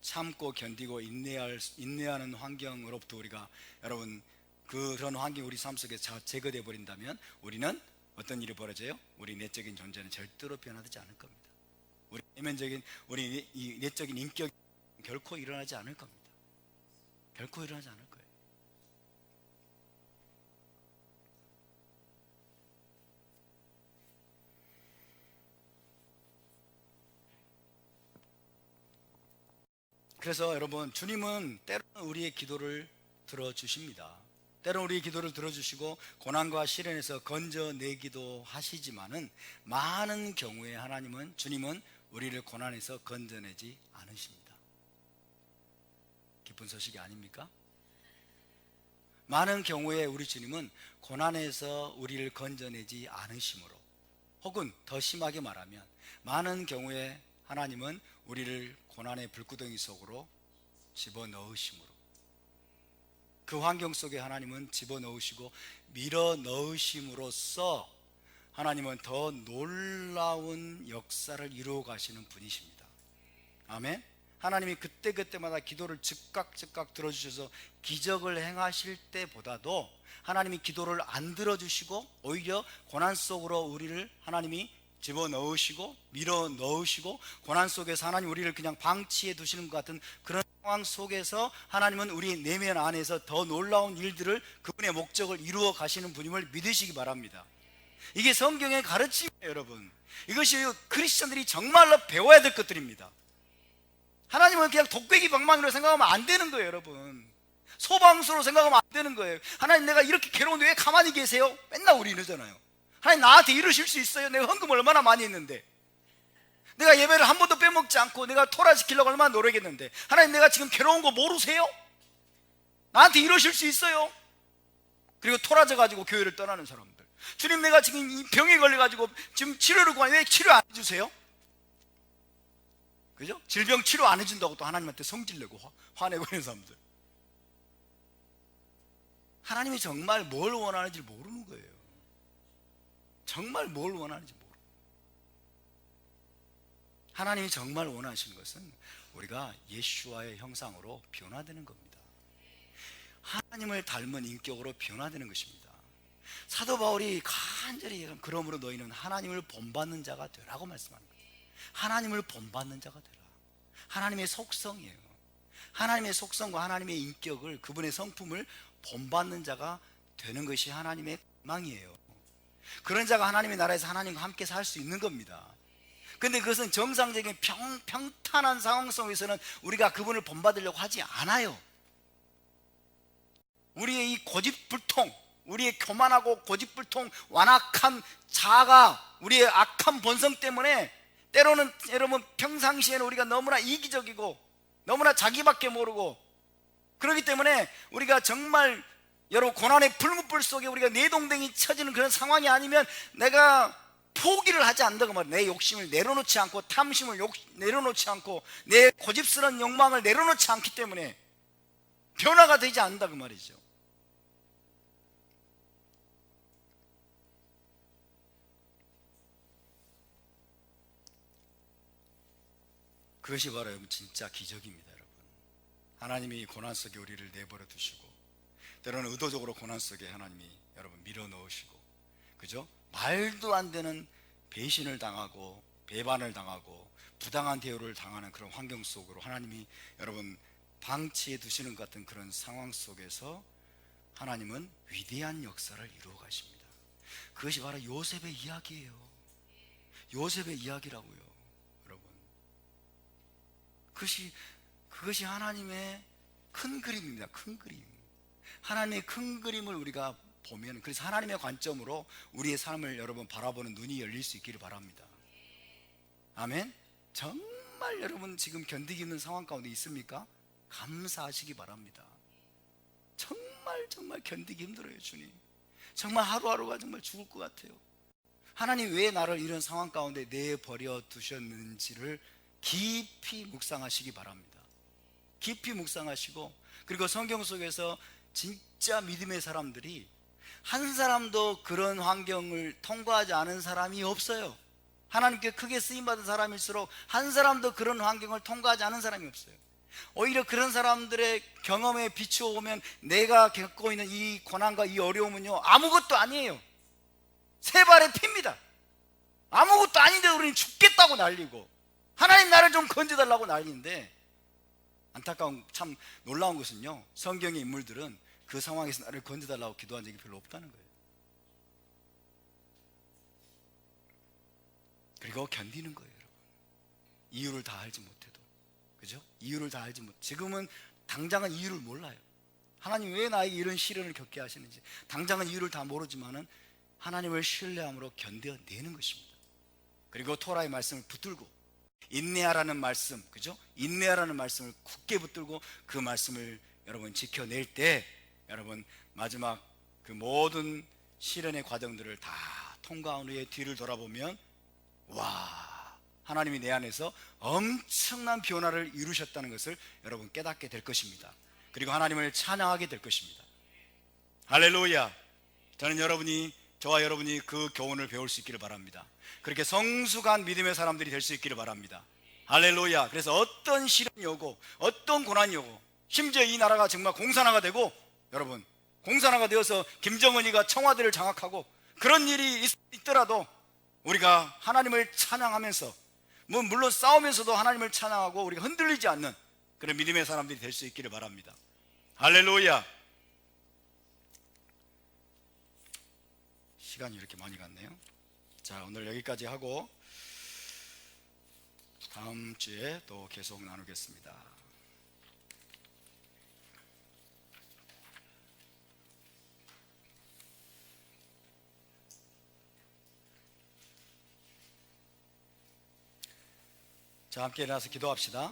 참고 견디고 인내하는 환경으로부터 우리가, 여러분, 그런 환경이 우리 삶 속에 제거되어 버린다면 우리는 어떤 일이 벌어져요? 우리 내적인 존재는 절대로 변화되지 않을 겁니다. 우리 내면적인, 우리 이 내적인 인격 결코 일어나지 않을 겁니다. 결코 일어나지 않을 거예요. 그래서 여러분, 주님은 때로는 우리의 기도를 들어주십니다. 때로는 우리의 기도를 들어주시고 고난과 시련에서 건져내기도 하시지만은, 많은 경우에 주님은 우리를 고난에서 건져내지 않으십니다. 기쁜 소식이 아닙니까? 많은 경우에 우리 주님은 고난에서 우리를 건져내지 않으심으로, 혹은 더 심하게 말하면 많은 경우에 하나님은 우리를 고난의 불구덩이 속으로 집어넣으심으로, 그 환경 속에 하나님은 집어넣으시고 밀어넣으심으로써 하나님은 더 놀라운 역사를 이루어 가시는 분이십니다. 아멘. 하나님이 그때그때마다 기도를 즉각 들어주셔서 기적을 행하실 때보다도, 하나님이 기도를 안 들어주시고 오히려 고난 속으로 우리를 하나님이 집어넣으시고 밀어넣으시고, 고난 속에서 하나님 우리를 그냥 방치해 두시는 것 같은 그런 상황 속에서 하나님은 우리 내면 안에서 더 놀라운 일들을, 그분의 목적을 이루어 가시는 분임을 믿으시기 바랍니다. 이게 성경의 가르침이에요, 여러분. 이것이 크리스천들이 정말로 배워야 될 것들입니다. 하나님은 그냥 독배기 방망이로 생각하면 안 되는 거예요, 여러분. 소방수로 생각하면 안 되는 거예요. 하나님, 내가 이렇게 괴로운데 왜 가만히 계세요? 맨날 우리 이러잖아요. 하나님, 나한테 이러실 수 있어요? 내가 헌금을 얼마나 많이 했는데, 내가 예배를 한 번도 빼먹지 않고 내가 토라지키려고 얼마나 노력했는데, 하나님, 내가 지금 괴로운 거 모르세요? 나한테 이러실 수 있어요? 그리고 토라져가지고 교회를 떠나는 사람들, 주님, 내가 지금 이 병에 걸려가지고 지금 치료를 구하는데 왜 치료 안 해주세요? 그죠? 질병 치료 안 해준다고 또 하나님한테 성질내고 화내고 있는 사람들. 하나님이 정말 뭘 원하는지 모르는 거예요. 정말 뭘 원하는지 모르고. 하나님이 정말 원하시는 것은 우리가 예수와의 형상으로 변화되는 겁니다. 하나님을 닮은 인격으로 변화되는 것입니다. 사도 바울이 간절히 그러므로 너희는 하나님을 본받는 자가 되라고 말씀합니다. 하나님을 본받는 자가 되라. 하나님의 속성이에요. 하나님의 속성과 하나님의 인격을, 그분의 성품을 본받는 자가 되는 것이 하나님의 희망이에요. 그런 자가 하나님의 나라에서 하나님과 함께 살 수 있는 겁니다. 근데 그것은 정상적인 평탄한 상황 속에서는 우리가 그분을 본받으려고 하지 않아요. 우리의 이 고집불통, 우리의 교만하고 고집불통 완악한 자아가, 우리의 악한 본성 때문에 때로는, 여러분, 평상시에는 우리가 너무나 이기적이고 너무나 자기밖에 모르고, 그렇기 때문에 우리가 정말 여러분 고난의 불무불 속에 우리가 내동댕이 쳐지는 그런 상황이 아니면 내가 포기를 하지 않는다고 말이에요. 내 욕심을 내려놓지 않고, 탐심을 내려놓지 않고, 내 고집스러운 욕망을 내려놓지 않기 때문에 변화가 되지 않는다 그 말이죠. 그것이 바로 여러분 진짜 기적입니다. 여러분, 하나님이 고난 속에 우리를 내버려 두시고, 때로는 의도적으로 고난 속에 하나님이 여러분 밀어 넣으시고, 그죠? 말도 안 되는 배신을 당하고 배반을 당하고 부당한 대우를 당하는 그런 환경 속으로 하나님이 여러분 방치해 두시는 것 같은 그런 상황 속에서 하나님은 위대한 역사를 이루어 가십니다. 그것이 바로 요셉의 이야기예요. 요셉의 이야기라고요, 여러분. 그것이 하나님의 큰 그림입니다. 큰 그림. 하나님의 큰 그림을 우리가 보면, 그래서 하나님의 관점으로 우리의 삶을 여러분 바라보는 눈이 열릴 수 있기를 바랍니다. 아멘. 정말 여러분 지금 견디기 힘든 상황 가운데 있습니까? 감사하시기 바랍니다. 정말 견디기 힘들어요, 주님. 정말 하루하루가 정말 죽을 것 같아요. 하나님 왜 나를 이런 상황 가운데 내버려 두셨는지를 깊이 묵상하시기 바랍니다. 깊이 묵상하시고, 그리고 성경 속에서 진짜 믿음의 사람들이 한 사람도 그런 환경을 통과하지 않은 사람이 없어요. 하나님께 크게 쓰임받은 사람일수록 한 사람도 그런 환경을 통과하지 않은 사람이 없어요. 오히려 그런 사람들의 경험에 비추어 보면 내가 겪고 있는 이 고난과 이 어려움은요, 아무것도 아니에요. 세 발의 피입니다. 아무것도 아닌데 우리는 죽겠다고 난리고, 하나님 나를 좀 건져달라고 난리인데, 안타까운, 참 놀라운 것은요, 성경의 인물들은 그 상황에서 나를 건져달라고 기도한 적이 별로 없다는 거예요. 그리고 견디는 거예요, 여러분. 이유를 다 알지 못해도, 그죠? 이유를 다 알지 못. 지금은 당장은 이유를 몰라요. 하나님 왜 나에게 이런 시련을 겪게 하시는지 당장은 이유를 다 모르지만은 하나님을 신뢰함으로 견뎌내는 것입니다. 그리고 토라의 말씀을 붙들고 인내하라는 말씀, 그죠? 인내하라는 말씀을 굳게 붙들고 그 말씀을 여러분 지켜낼 때, 여러분 마지막 그 모든 시련의 과정들을 다 통과한 후에 뒤를 돌아보면, 와, 하나님이 내 안에서 엄청난 변화를 이루셨다는 것을 여러분 깨닫게 될 것입니다. 그리고 하나님을 찬양하게 될 것입니다. 할렐루야. 저는 저와 여러분이 그 교훈을 배울 수 있기를 바랍니다. 그렇게 성숙한 믿음의 사람들이 될 수 있기를 바랍니다. 할렐루야. 그래서 어떤 시련이 오고 어떤 고난이 오고, 심지어 이 나라가 정말 공산화가 되고, 여러분 공산화가 되어서 김정은이가 청와대를 장악하고 그런 일이 있더라도 우리가 하나님을 찬양하면서, 물론 싸우면서도 하나님을 찬양하고 우리가 흔들리지 않는 그런 믿음의 사람들이 될 수 있기를 바랍니다. 할렐루야. 시간이 이렇게 많이 갔네요. 자, 오늘 여기까지 하고 다음 주에 또 계속 나누겠습니다. 자, 함께 일어나서 기도합시다.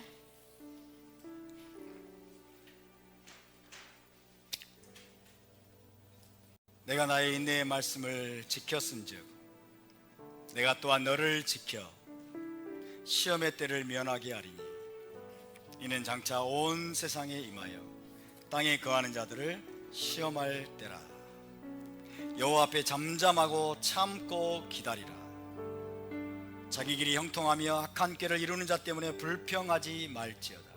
내가 나의 인내의 말씀을 지켰은즉 내가 또한 너를 지켜 시험의 때를 면하게 하리니, 이는 장차 온 세상에 임하여 땅에 거하는 자들을 시험할 때라. 여호와 앞에 잠잠하고 참고 기다리라. 자기 길이 형통하며 악한 꾀를 이루는 자 때문에 불평하지 말지어다.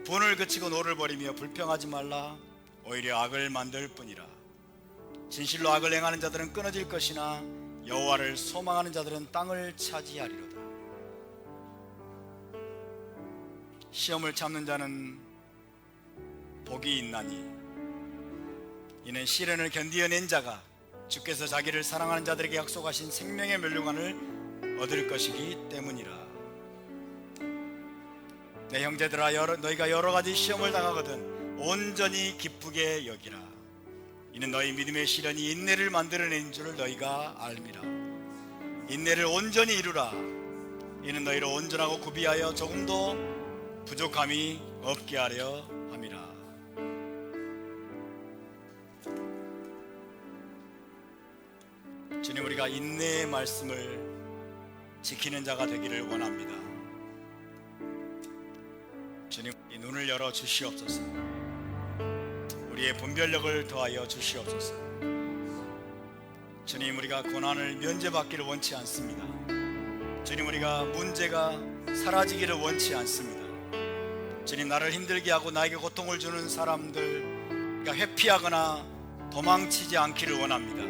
분을 그치고 노를 버리며 불평하지 말라. 오히려 악을 만들 뿐이라. 진실로 악을 행하는 자들은 끊어질 것이나 여호와를 소망하는 자들은 땅을 차지하리로다. 시험을 참는 자는 복이 있나니, 이는 시련을 견디어낸 자가 주께서 자기를 사랑하는 자들에게 약속하신 생명의 멸류관을 얻을 것이기 때문이라. 내 형제들아, 너희가 여러 가지 시험을 당하거든 온전히 기쁘게 여기라. 이는 너희 믿음의 시련이 인내를 만들어낸 줄을 너희가 알미라. 인내를 온전히 이루라. 이는 너희를 온전하고 구비하여 조금도 부족함이 없게 하려 함이라. 주님, 우리가 인내의 말씀을 지키는 자가 되기를 원합니다. 주님, 이 눈을 열어 주시옵소서. 우리의 분별력을 더하여 주시옵소서. 주님, 우리가 고난을 면제받기를 원치 않습니다. 주님, 우리가 문제가 사라지기를 원치 않습니다. 주님, 나를 힘들게 하고 나에게 고통을 주는 사람들 우리가 회피하거나 도망치지 않기를 원합니다.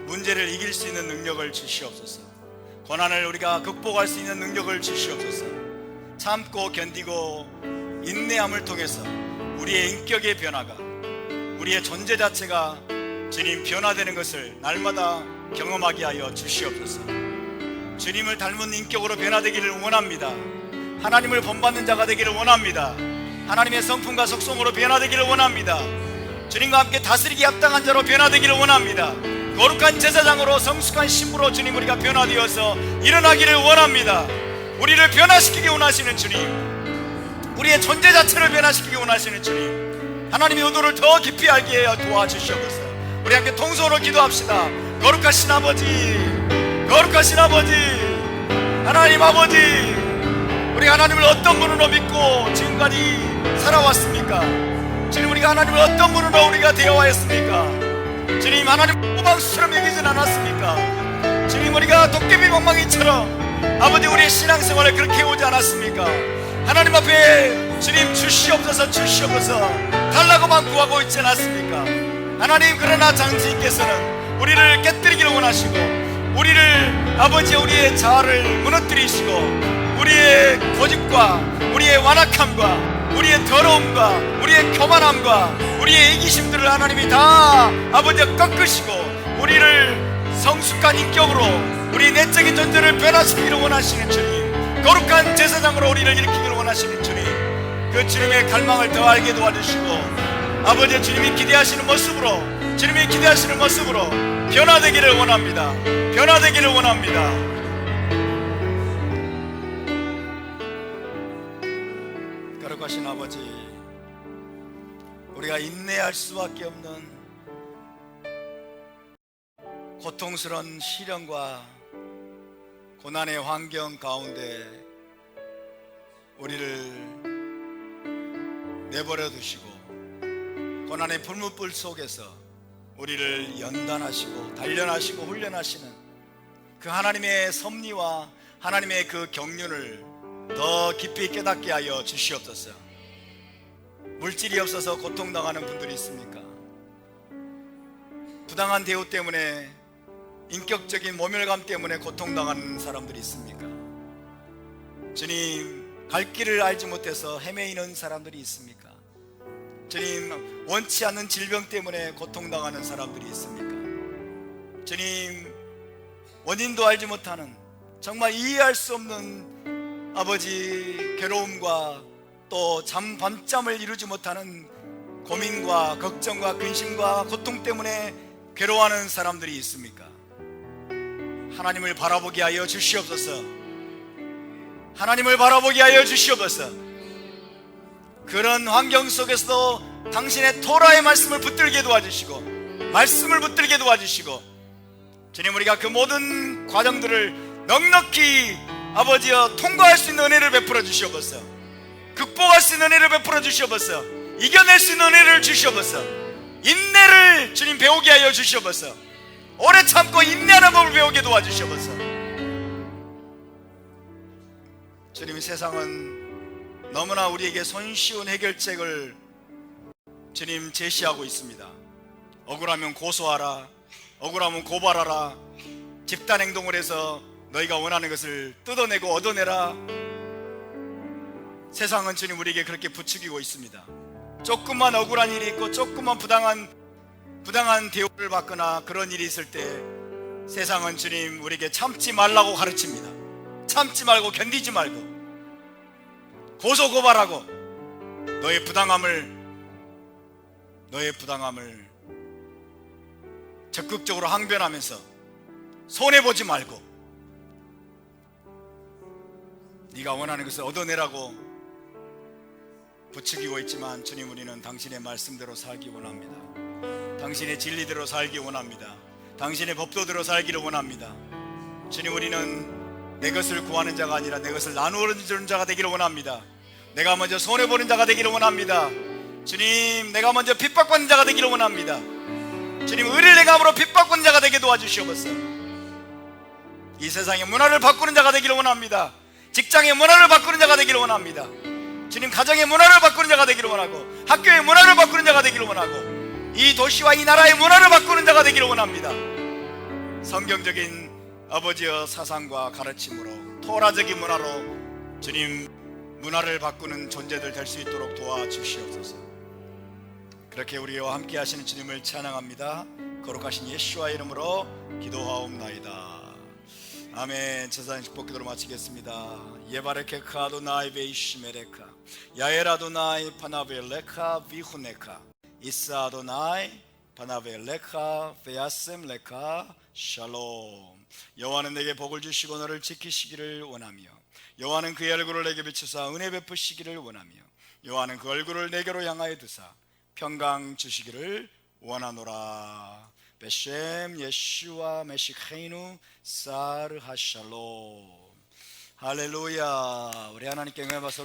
문제를 이길 수 있는 능력을 주시옵소서. 고난을 우리가 극복할 수 있는 능력을 주시옵소서. 참고 견디고 인내함을 통해서 우리의 인격의 변화가, 우리의 존재 자체가 주님 변화되는 것을 날마다 경험하게 하여 주시옵소서. 주님을 닮은 인격으로 변화되기를 원합니다. 하나님을 본받는 자가 되기를 원합니다. 하나님의 성품과 속성으로 변화되기를 원합니다. 주님과 함께 다스리기 합당한 자로 변화되기를 원합니다. 거룩한 제사장으로 성숙한 신부로 주님, 우리가 변화되어서 일어나기를 원합니다. 우리를 변화시키기 원하시는 주님, 우리의 존재 자체를 변화시키기 원하시는 주님, 하나님의 의도를 더 깊이 알게 하여 도와주시옵소서. 우리 함께 통성으로 기도합시다. 거룩하신 아버지, 거룩하신 아버지, 하나님 아버지, 우리 하나님을 어떤 분으로 믿고 지금까지 살아왔습니까? 주님, 우리가 하나님을 어떤 분으로 우리가 되어왔습니까? 주님, 하나님 호방수처럼 여기진 않았습니까? 주님, 우리가 도깨비 방망이처럼 아버지 우리의 신앙생활을 그렇게 해오지 않았습니까? 하나님 앞에 주님 주시옵소서, 주시옵소서 달라고만 구하고 있지 않았습니까? 하나님, 그러나 장주님께서는 우리를 깨뜨리기를 원하시고, 우리를 아버지 우리의 자아를 무너뜨리시고, 우리의 고집과 우리의 완악함과 우리의 더러움과 우리의 교만함과 우리의 이기심들을 하나님이 다 아버지 꺾으시고, 우리를 성숙한 인격으로 우리 내적인 존재를 변화시키기를 원하시는 주님, 거룩한 제사장으로 우리를 일으키기를 원하시는 주님, 그 주님의 갈망을 더 알게 도와주시고, 아버지 주님이 기대하시는 모습으로, 주님이 기대하시는 모습으로 변화되기를 원합니다. 변화되기를 원합니다. 거룩하신 아버지, 우리가 인내할 수밖에 없는 고통스러운 시련과 고난의 환경 가운데 우리를 내버려 두시고, 고난의 불문불 속에서 우리를 연단하시고 단련하시고 훈련하시는 그 하나님의 섭리와 하나님의 그 경륜을 더 깊이 깨닫게 하여 주시옵소서. 물질이 없어서 고통당하는 분들이 있습니까? 부당한 대우 때문에, 인격적인 모멸감 때문에 고통당하는 사람들이 있습니까? 주님, 갈 길을 알지 못해서 헤매이는 사람들이 있습니까? 주님, 원치 않는 질병 때문에 고통당하는 사람들이 있습니까? 주님, 원인도 알지 못하는, 정말 이해할 수 없는 아버지 괴로움과 또 밤잠을 이루지 못하는 고민과 걱정과 근심과 고통 때문에 괴로워하는 사람들이 있습니까? 하나님을 바라보게 하여 주시옵소서. 하나님을 바라보게 하여 주시옵소서. 그런 환경 속에서도 당신의 토라의 말씀을 붙들게 도와주시고, 말씀을 붙들게 도와주시고, 주님, 우리가 그 모든 과정들을 넉넉히 아버지여 통과할 수 있는 은혜를 베풀어 주시옵소서. 극복할 수 있는 은혜를 베풀어 주시옵소서. 이겨낼 수 있는 은혜를 주시옵소서. 인내를 주님 배우게 하여 주시옵소서. 오래 참고 인내하는 법을 배우게 도와주시옵소서. 주님, 세상은 너무나 우리에게 손쉬운 해결책을 주님 제시하고 있습니다. 억울하면 고소하라, 억울하면 고발하라, 집단행동을 해서 너희가 원하는 것을 뜯어내고 얻어내라. 세상은 주님 우리에게 그렇게 부추기고 있습니다. 조금만 억울한 일이 있고 조금만 부당한 대우를 받거나 그런 일이 있을 때 세상은 주님 우리에게 참지 말라고 가르칩니다. 참지 말고, 견디지 말고, 고소고발하고 너의 부당함을 적극적으로 항변하면서 손해보지 말고 네가 원하는 것을 얻어내라고 부추기고 있지만 주님, 우리는 당신의 말씀대로 살기 원합니다. 당신의 진리대로 살기 원합니다. 당신의 법도대로 살기를 원합니다. 주님, 우리는 내 것을 구하는 자가 아니라 내 것을 나누어 주는 자가 되기를 원합니다. 내가 먼저 손해보는 자가 되기를 원합니다. 주님, 내가 먼저 핍박받는 자가 되기를 원합니다. 주님, 의를 내감으로 핍박받는 자가 되게 도와주시옵소서. 이 세상의 문화를 바꾸는 자가 되기를 원합니다. 직장의 문화를 바꾸는 자가 되기를 원합니다. 주님, 가정의 문화를 바꾸는 자가 되기를 원하고, 학교의 문화를 바꾸는 자가 되기를 원하고, 이 도시와 이 나라의 문화를 바꾸는 자가 되기를 원합니다. 성경적인 아버지의 사상과 가르침으로, 토라적인 문화로 주님, 문화를 바꾸는 존재들 될 수 있도록 도와주시옵소서. 그렇게 우리와 함께 하시는 주님을 찬양합니다. 거룩하신 예수와 이름으로 기도하옵나이다. 아멘. 제사장 축복 기도로 마치겠습니다. 예바레케카 아도나이 베이시메레카 야엘 아도나이 파나벨레카 비후네카 이사 아도나이 파나벨레카 베야셈레카 샬롬. 여호와는 내게 복을 주시고 너를 지키시기를 원하며, 여호와는 그의 얼굴을 내게 비추사 은혜 베푸시기를 원하며, 여호와는 그 얼굴을 내게로 향하여 두사 평강 주시기를 원하노라. 베셈 예슈와 메시케이누 사르 하샬롬. 할렐루야. 우리 하나님께 응해 박수